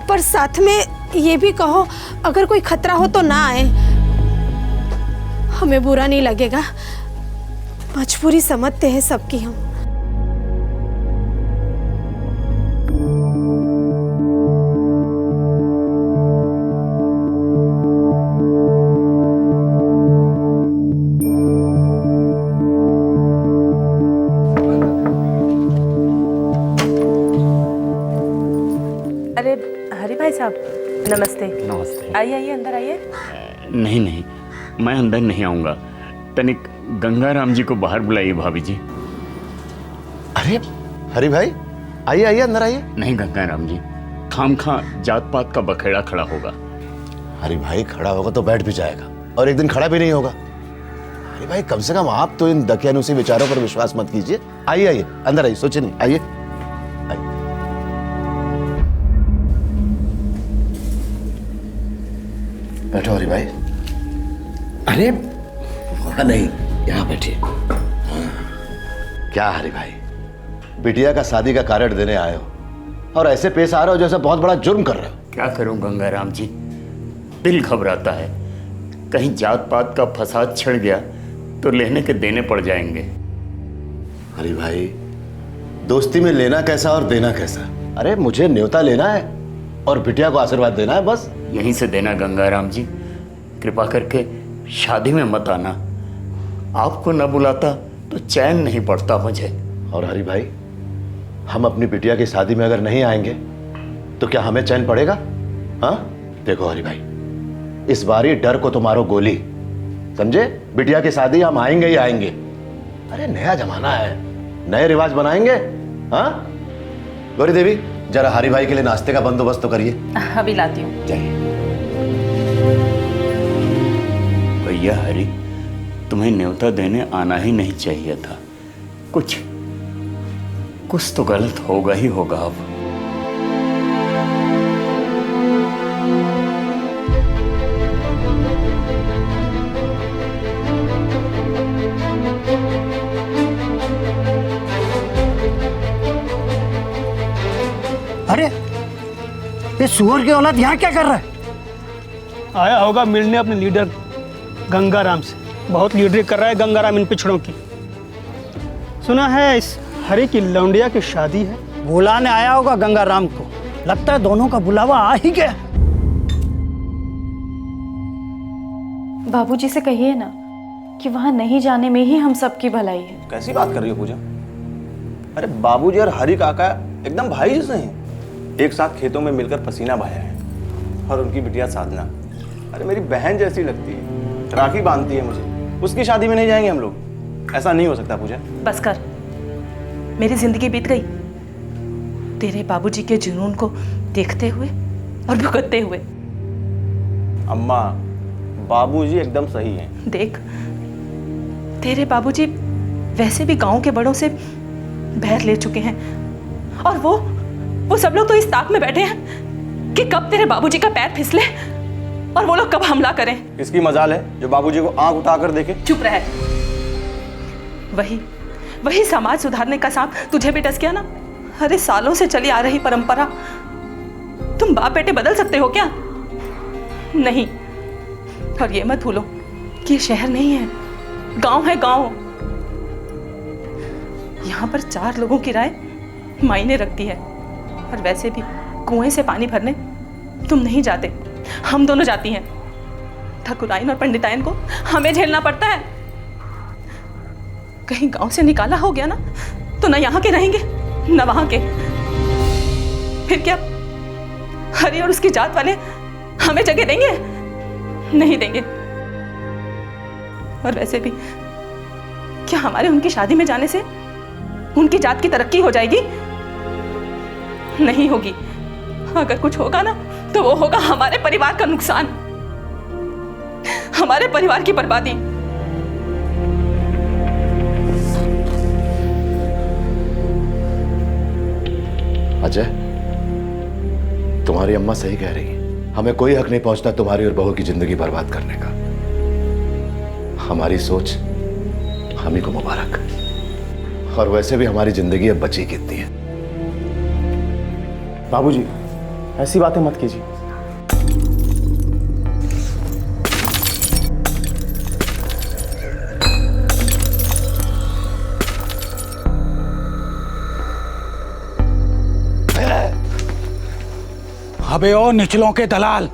पर साथ में ये भी कहो अगर कोई खतरा हो तो ना आए। हमें बुरा नहीं लगेगा, मजबूरी समझते हैं सबकी हम। अरे हरि भाई साहब, नमस्ते। नमस्ते। आइए आइए, अंदर आइए। नहीं, मैं अंदर नहीं आऊंगा। तनिक गंगाराम जी को बाहर बुलाइए भाभी जी। अरे हरि भाई, आइए आइए, अंदर आइए। नहीं गंगाराम जी, खामखा जात पात का बखेड़ा खड़ा होगा। हरि भाई खड़ा होगा तो बैठ भी जाएगा, और एक दिन खड़ा भी नहीं होगा। हरि भाई, कम से कम आप तो इन दकियानुसी विचारों पर विश्वास मत कीजिए। आइए आइए, अंदर आइए, सोचिए नहीं, आइए। बैठो हरि भाई। अरे वहां नहीं, यहाँ बैठिए। क्या हरि भाई, बिटिया का शादी का कार्ड देने आए हो और ऐसे पेश आ रहे हो जैसे बहुत बड़ा जुर्म कर रहे हो। क्या करूं गंगाराम जी, दिल घबराता है। कहीं जात पात का फसाद छिड़ गया तो लेने के देने पड़ जाएंगे। हरि भाई, दोस्ती में लेना कैसा और देना कैसा? अरे मुझे न्योता लेना है और बिटिया को आशीर्वाद देना है, बस। यहीं से देना गंगाराम जी, कृपा करके शादी में मत आना। आपको न बुलाता तो चैन नहीं पड़ता मुझे। और हरि भाई, हम अपनी बिटिया की शादी में अगर नहीं आएंगे तो क्या हमें चैन पड़ेगा? हाँ देखो हरि भाई, इस बारी डर को तुम्हारो गोली, समझे? बिटिया की शादी हम आएंगे ही आएंगे। अरे नया जमाना है, नए रिवाज बनाएंगे। हाँ गौरी देवी, जरा हरि भाई के लिए नाश्ते का बंदोबस्त तो करिए। अभी लाती हूँ। भैया हरि, तुम्हें न्योता देने आना ही नहीं चाहिए था। कुछ कुछ तो गलत होगा ही होगा अब। अरे ये सुअर की औलाद यहाँ क्या कर रहा है? आया होगा मिलने अपने लीडर गंगाराम से। बहुत लीडरी कर रहा है गंगाराम इन पिछड़ों की। सुना है इस हरी की लौंडिया की शादी है। बुलाने आया होगा गंगाराम को। लगता है दोनों का बुलावा आ ही गया। बाबूजी से कहिए ना कि वहां नहीं जाने में ही हम सबकी भलाई है। कैसी बात कर रही हो पूजा? अरे बाबूजी और हरी काका एकदम भाई जैसे हैं। एक साथ खेतों में मिलकर पसीना बहाया है। और उनकी बिटिया साधना, अरे मेरी बहन जैसी लगती है, राखी बांधती है मुझे। उसकी शादी में नहीं जाएंगे हम लोग? ऐसा नहीं हो सकता पूजा। बस कर, मेरी जिंदगी बीत गई तेरे बाबूजी के जुनून को देखते हुए और भुगतते हुए। अम्मा, बाबूजी एकदम सही हैं। देख, तेरे बाबूजी वैसे भी गांव के बड़ों से बैर ले चुके हैं और वो सब लोग तो इस ताक में बैठे हैं कि कब तेरे बाबूजी का पैर फिसले और वो लोग कब हमला करें। किसकी मजाल है जो बाबूजी को आंख उठाकर देखे? चुप रहे। वही समाज सुधारने का सांप तुझे भी डस गया ना। अरे सालों से चली आ रही परंपरा तुम बाप बेटे बदल सकते हो क्या? नहीं। और ये मत भूलो कि ये शहर नहीं है, गांव है, गांव। यहां पर 4 लोगों की राय मायने रखती है। और वैसे भी कुएं से पानी भरने तुम नहीं जाते, हम दोनों जाती हैं। ठकुराइन और पंडिताइन को हमें झेलना पड़ता है। कहीं गांव से निकाला हो गया ना तो ना यहाँ के रहेंगे ना वहां के। फिर क्या हरी और उसकी जात वाले हमें जगह देंगे? नहीं देंगे। और वैसे भी क्या हमारे उनकी शादी में जाने से उनकी जात की तरक्की हो जाएगी? नहीं होगी। अगर कुछ होगा ना तो वो होगा हमारे परिवार का नुकसान, हमारे परिवार की बर्बादी। अजय, तुम्हारी अम्मा सही कह रही है। हमें कोई हक नहीं पहुंचता तुम्हारी और बहू की जिंदगी बर्बाद करने का। हमारी सोच हम ही को मुबारक। और वैसे भी हमारी जिंदगी अब बची कितनी है। बाबूजी, ऐसी बातें मत कीजिए। अबे ओ निचलों के दलाल,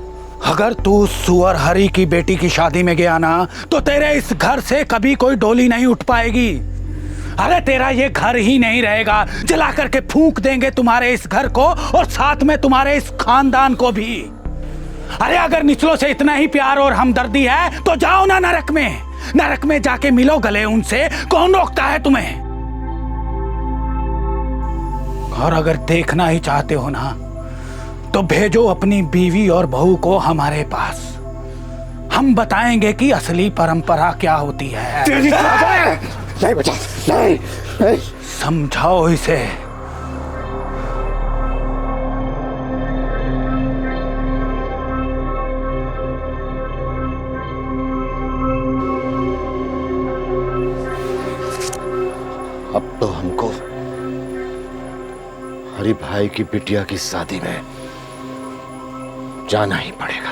अगर तू सुअर हरी की बेटी की शादी में गया ना तो तेरे इस घर से कभी कोई डोली नहीं उठ पाएगी। अरे तेरा ये घर ही नहीं रहेगा, जला करके फूंक देंगे तुम्हारे इस घर को और साथ में तुम्हारे इस खानदान को भी। अरे अगर निचलों से इतना ही प्यार और हमदर्दी है तो जाओ ना नरक में। नरक में जाके मिलो गले उनसे, कौन रोकता है तुम्हें? और अगर देखना ही चाहते हो ना तो भेजो अपनी बीवी और बहू को हमारे पास। हम बताएंगे कि असली परंपरा क्या होती है। नहीं बचा, नहीं। समझाओ इसे। अब तो हमको हरी भाई की बिटिया की शादी में जाना ही पड़ेगा।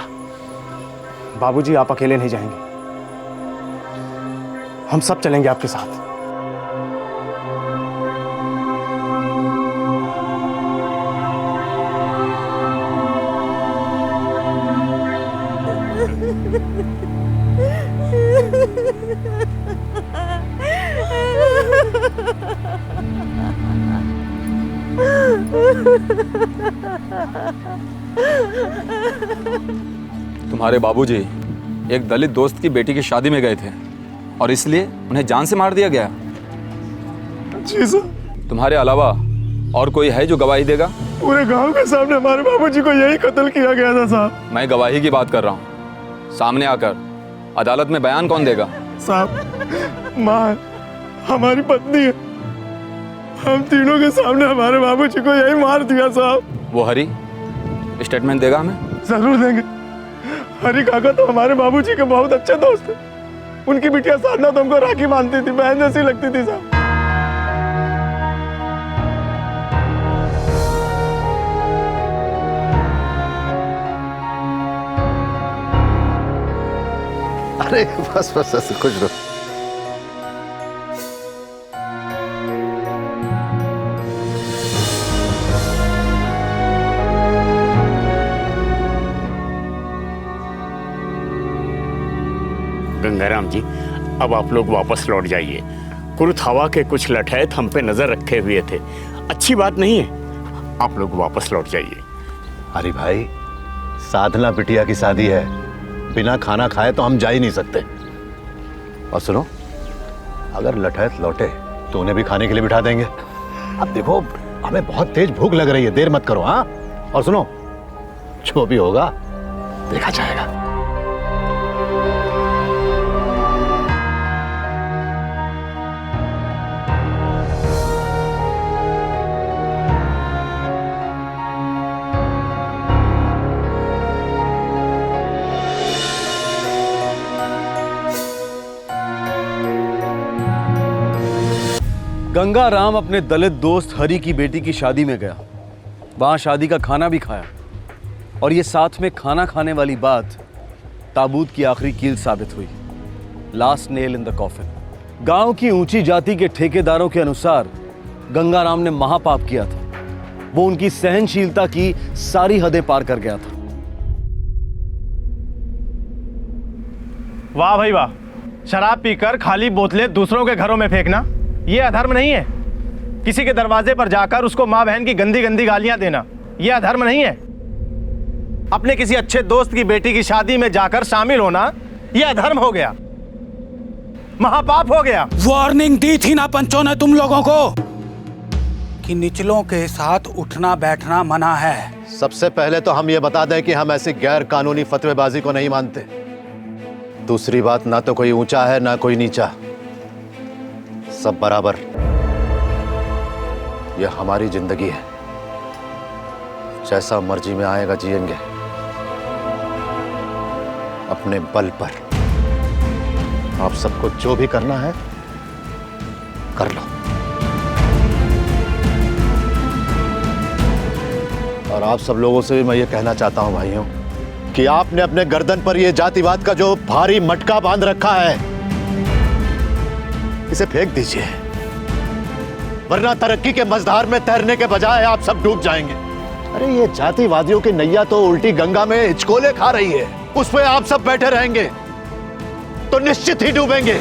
बाबूजी, आप अकेले नहीं जाएंगे, हम सब चलेंगे आपके साथ। तुम्हारे बाबूजी एक दलित दोस्त की बेटी की शादी में गए थे और इसलिए उन्हें जान से मार दिया गया। जी सर। तुम्हारे अलावा और कोई है जो गवाही देगा? पूरे गांव के सामने हमारे बाबूजी को यही कत्ल किया गया था साहब। मैं गवाही की बात कर रहा हूँ। सामने आकर अदालत में बयान कौन देगा? साहब, माँ हमारी पत्नी है हम तीनों के सामने हमारे बाबूजी को यही मार दिया साहब। वो हरी स्टेटमेंट देगा हमें? जरूर देंगे। हरी काका तो हमारे बाबूजी के बहुत अच्छे दोस्त थे। उनकी बिटिया साधना तो हमको राखी मानती थी, बहन जैसी लगती थी साहब। अरे बस बस बस कुछ रहो। गंगाराम जी, अब आप लोग वापस लौट जाइए। कुरुथ हवा के कुछ लठैत हम पे नजर रखे हुए थे, अच्छी बात नहीं है। आप लोग वापस लौट जाइए। अरे भाई, साधना बिटिया की शादी है, बिना खाना खाए तो हम जा ही नहीं सकते। और सुनो, अगर लठैत लौटे तो उन्हें भी खाने के लिए बिठा देंगे। अब देखो, हमें बहुत तेज भूख लग रही है, देर मत करो। हाँ, और सुनो, जो भी होगा देखा जाएगा। गंगाराम अपने दलित दोस्त हरी की बेटी की शादी में गया, वहां शादी का खाना भी खाया, और ये साथ में खाना खाने वाली बात ताबूत की आखिरी कील साबित हुई, last nail in the coffin. गांव की ऊंची जाति के ठेकेदारों के अनुसार गंगाराम ने महापाप किया था। वो उनकी सहनशीलता की सारी हदें पार कर गया था। वाह भाई वाह, शराब पीकर खाली बोतलें दूसरों के घरों में फेंकना ये अधर्म नहीं है। किसी के दरवाजे पर जाकर उसको माँ बहन की गंदी गंदी गालियां देना ये अधर्म नहीं है। अपने किसी अच्छे दोस्त की बेटी की शादी में जाकर शामिल होना ये अधर्म हो गया, महापाप हो गया। वार्निंग दी थी ना पंचों ने तुम लोगों को कि निचलों के साथ उठना बैठना मना है। सबसे पहले तो हम ये बता दें कि हम ऐसी गैर कानूनी फतवेबाजी को नहीं मानते। दूसरी बात, ना तो कोई ऊंचा है ना कोई नीचा, सब बराबर। यह हमारी जिंदगी है, जैसा मर्जी में आएगा जिएंगे, अपने बल पर। आप सबको जो भी करना है कर लो। और आप सब लोगों से भी मैं ये कहना चाहता हूं भाइयों कि आपने अपने गर्दन पर यह जातिवाद का जो भारी मटका बांध रखा है, इसे फेंक दीजिए, वरना तरक्की के मझधार में तैरने के बजाय आप सब डूब जाएंगे। अरे ये जातिवादियों की नैया तो उल्टी गंगा में हिचकोले खा रही है, उस पे आप सब बैठे रहेंगे तो निश्चित ही डूबेंगे।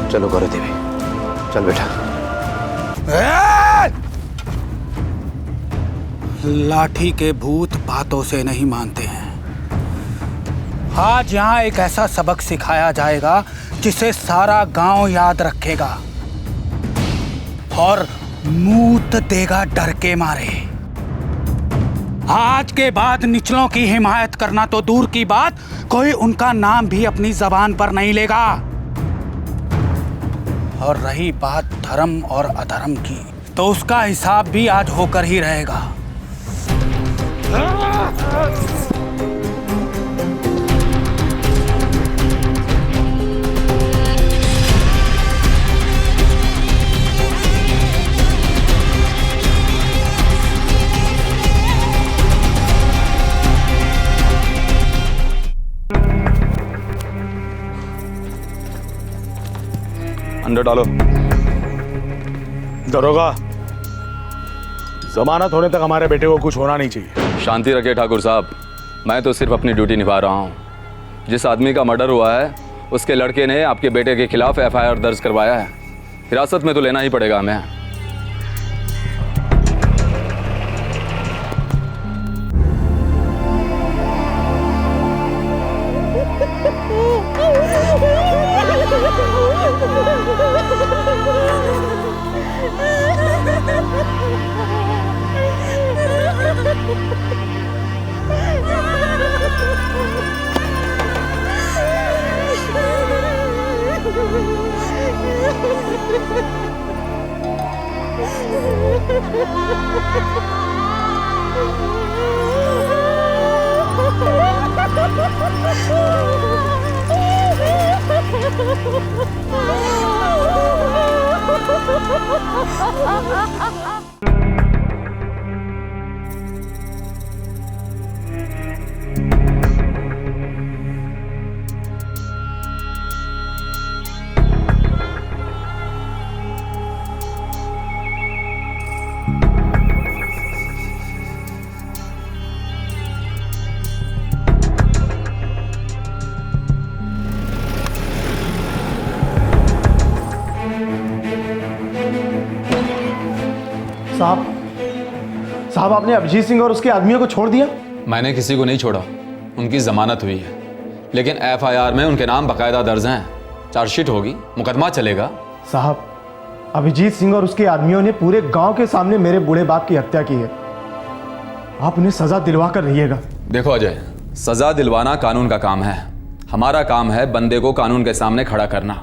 चलो गौरी देवी, चल बेटा। लाठी के भूत बातों से नहीं मानते हैं। आज यहाँ एक ऐसा सबक सिखाया जाएगा जिसे सारा गांव याद रखेगा और मूत देगा डर के मारे। आज के बाद निचलों की हिमायत करना तो दूर की बात, कोई उनका नाम भी अपनी जबान पर नहीं लेगा। और रही बात धर्म और अधर्म की, तो उसका हिसाब भी आज होकर ही रहेगा। अंदर डालो। दरोगा, जमानत होने तक हमारे बेटे को कुछ होना नहीं चाहिए। शांति रखिए ठाकुर साहब, मैं तो सिर्फ अपनी ड्यूटी निभा रहा हूँ। जिस आदमी का मर्डर हुआ है उसके लड़के ने आपके बेटे के खिलाफ एफआईआर दर्ज करवाया है, हिरासत में तो लेना ही पड़ेगा हमें। साहब आपने अभिजीत सिंह और उसके आदमियों को छोड़ दिया? मैंने किसी को नहीं छोड़ा, उनकी जमानत हुई है, लेकिन एफआईआर में उनके नाम बकायदा दर्ज हैं। चार्जशीट होगी, मुकदमा चलेगा। साहब, अभिजीत सिंह और उसके आदमियों ने पूरे गांव के सामने मेरे बूढ़े बाप की हत्या की है। आप उन्हें सजा दिलवा कर रहिएगा। देखो अजय, सजा दिलवाना कानून का काम है, हमारा काम है बंदे को कानून के सामने खड़ा करना।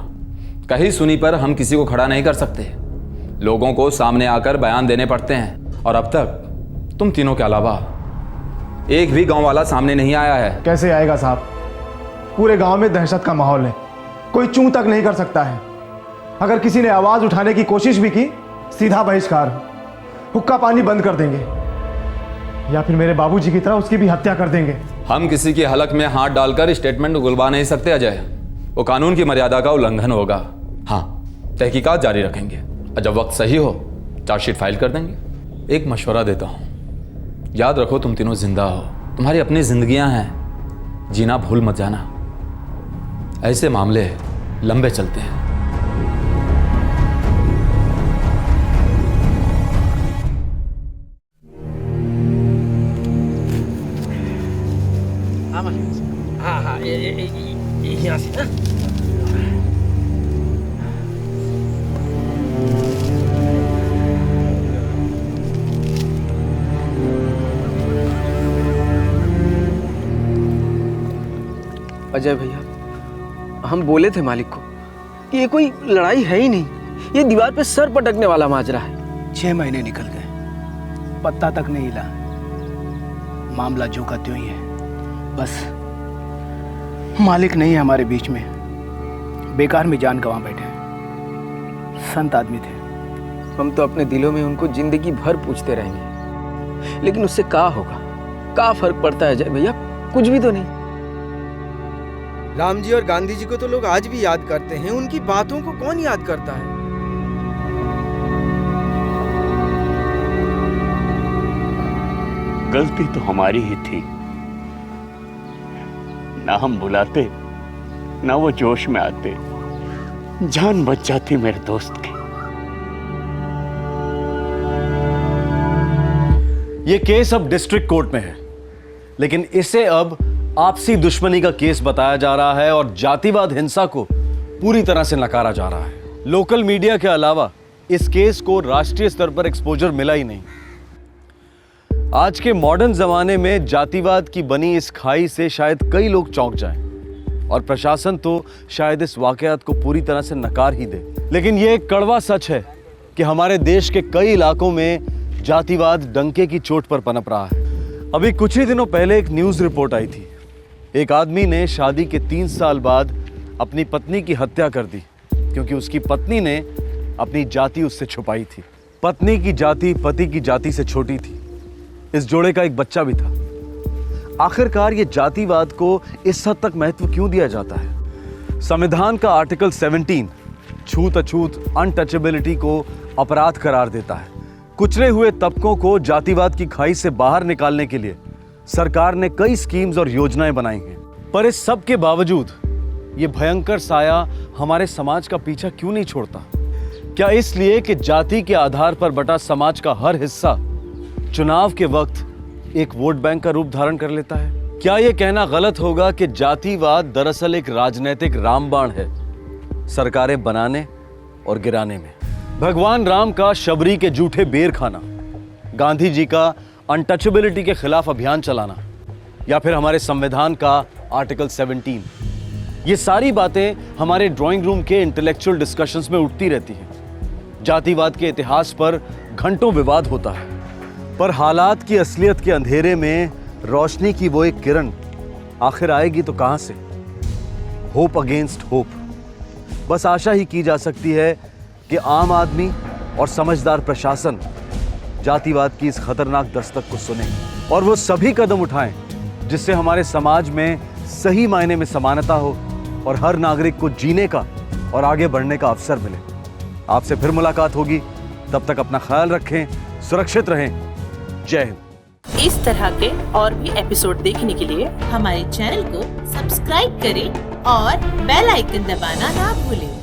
कहीं सुनी पर हम किसी को खड़ा नहीं कर सकते, लोगों को सामने आकर बयान देने पड़ते हैं। और अब तक तुम तीनों के अलावा एक भी गांव वाला सामने नहीं आया है। कैसे आएगा साहब? पूरे गांव में दहशत का माहौल है, कोई चूं तक नहीं कर सकता है। अगर किसी ने आवाज उठाने की कोशिश भी की, सीधा बहिष्कार, हुक्का पानी बंद कर देंगे, या फिर मेरे बाबूजी की तरह उसकी भी हत्या कर देंगे। हम किसी की हलक में हाथ डालकर स्टेटमेंट उगलवा नहीं सकते अजय, वो कानून की मर्यादा का उल्लंघन होगा। हाँ, तहकीकात जारी रखेंगे, और जब वक्त सही हो चार्जशीट फाइल कर देंगे। एक मशवरा देता हूँ, याद रखो तुम तीनों जिंदा हो, तुम्हारी अपनी जिंदगियां हैं, जीना भूल मत जाना। ऐसे मामले लंबे चलते हैं। हाँ हाँ, यहाँ से ना। अजय भैया, हम बोले थे मालिक को कि ये कोई लड़ाई है ही नहीं, ये दीवार पे सर पटकने वाला माजरा है। 6 महीने निकल गए, पत्ता तक नहीं हिला, मामला जो का त्यों ही है। बस मालिक नहीं है हमारे बीच में, बेकार में जान गंवा बैठे हैं। संत आदमी थे, हम तो अपने दिलों में उनको जिंदगी भर पूछते रहेंगे, लेकिन उससे क्या होगा, क्या फर्क पड़ता है अजय भैया? कुछ भी तो नहीं। राम जी और गांधी जी को तो लोग आज भी याद करते हैं, उनकी बातों को कौन याद करता है? गलती तो हमारी ही थी, ना हम बुलाते, ना वो जोश में आते, जान बच जाती मेरे दोस्त की। ये केस अब डिस्ट्रिक्ट कोर्ट में है, लेकिन इसे अब आपसी दुश्मनी का केस बताया जा रहा है और जातिवाद हिंसा को पूरी तरह से नकारा जा रहा है। लोकल मीडिया के अलावा इस केस को राष्ट्रीय स्तर पर एक्सपोजर मिला ही नहीं। आज के मॉडर्न जमाने में जातिवाद की बनी इस खाई से शायद कई लोग चौंक जाएं और प्रशासन तो शायद इस वाकयात को पूरी तरह से नकार ही दे। लेकिन यह एक कड़वा सच है कि हमारे देश के कई इलाकों में जातिवाद डंके की चोट पर पनप रहा है। अभी कुछ ही दिनों पहले एक न्यूज़ रिपोर्ट आई थी, एक आदमी ने शादी के 3 साल बाद अपनी पत्नी की हत्या कर दी क्योंकि उसकी पत्नी ने अपनी जाति उससे छुपाई थी। पत्नी की जाति पति की जाति से छोटी थी। इस जोड़े का एक बच्चा भी था। आखिरकार ये जातिवाद को इस हद तक महत्व क्यों दिया जाता है? संविधान का आर्टिकल 17 छूत अछूत अनटचेबिलिटी को अपराध करार देता है। कुचले हुए तबकों को जातिवाद की खाई से बाहर निकालने के लिए सरकार ने कई स्कीम्स और योजनाएं बनाई हैं, पर इस सब के बावजूद ये भयंकर साया हमारे समाज का पीछा क्यों नहीं छोड़ता? क्या इसलिए कि जाति के आधार पर बटा समाज का हर हिस्सा चुनाव के वक्त एक वोट बैंक का रूप धारण कर लेता है? क्या यह कहना गलत होगा कि जातिवाद दरअसल एक राजनीतिक रामबाण है, सरकारें बनाने और गिराने में? भगवान राम का शबरी के जूठे बेर खाना, गांधी जी का अनटचेबिलिटी के खिलाफ अभियान चलाना, या फिर हमारे संविधान का आर्टिकल 17, ये सारी बातें हमारे ड्राइंग रूम के इंटेलेक्चुअल डिस्कशंस में उठती रहती हैं। जातिवाद के इतिहास पर घंटों विवाद होता है, पर हालात की असलियत के अंधेरे में रोशनी की वो एक किरण आखिर आएगी तो कहां से? Hope against hope. बस आशा ही की जा सकती है कि आम आदमी और समझदार प्रशासन जातिवाद की इस खतरनाक दस्तक को सुने और वो सभी कदम उठाएं जिससे हमारे समाज में सही मायने में समानता हो और हर नागरिक को जीने का और आगे बढ़ने का अवसर मिले। आपसे फिर मुलाकात होगी, तब तक अपना ख्याल रखें, सुरक्षित रहें। जय हिंद। इस तरह के और भी एपिसोड देखने के लिए हमारे चैनल को सब्सक्राइब करें और बेल आइकन दबाना ना भूलें।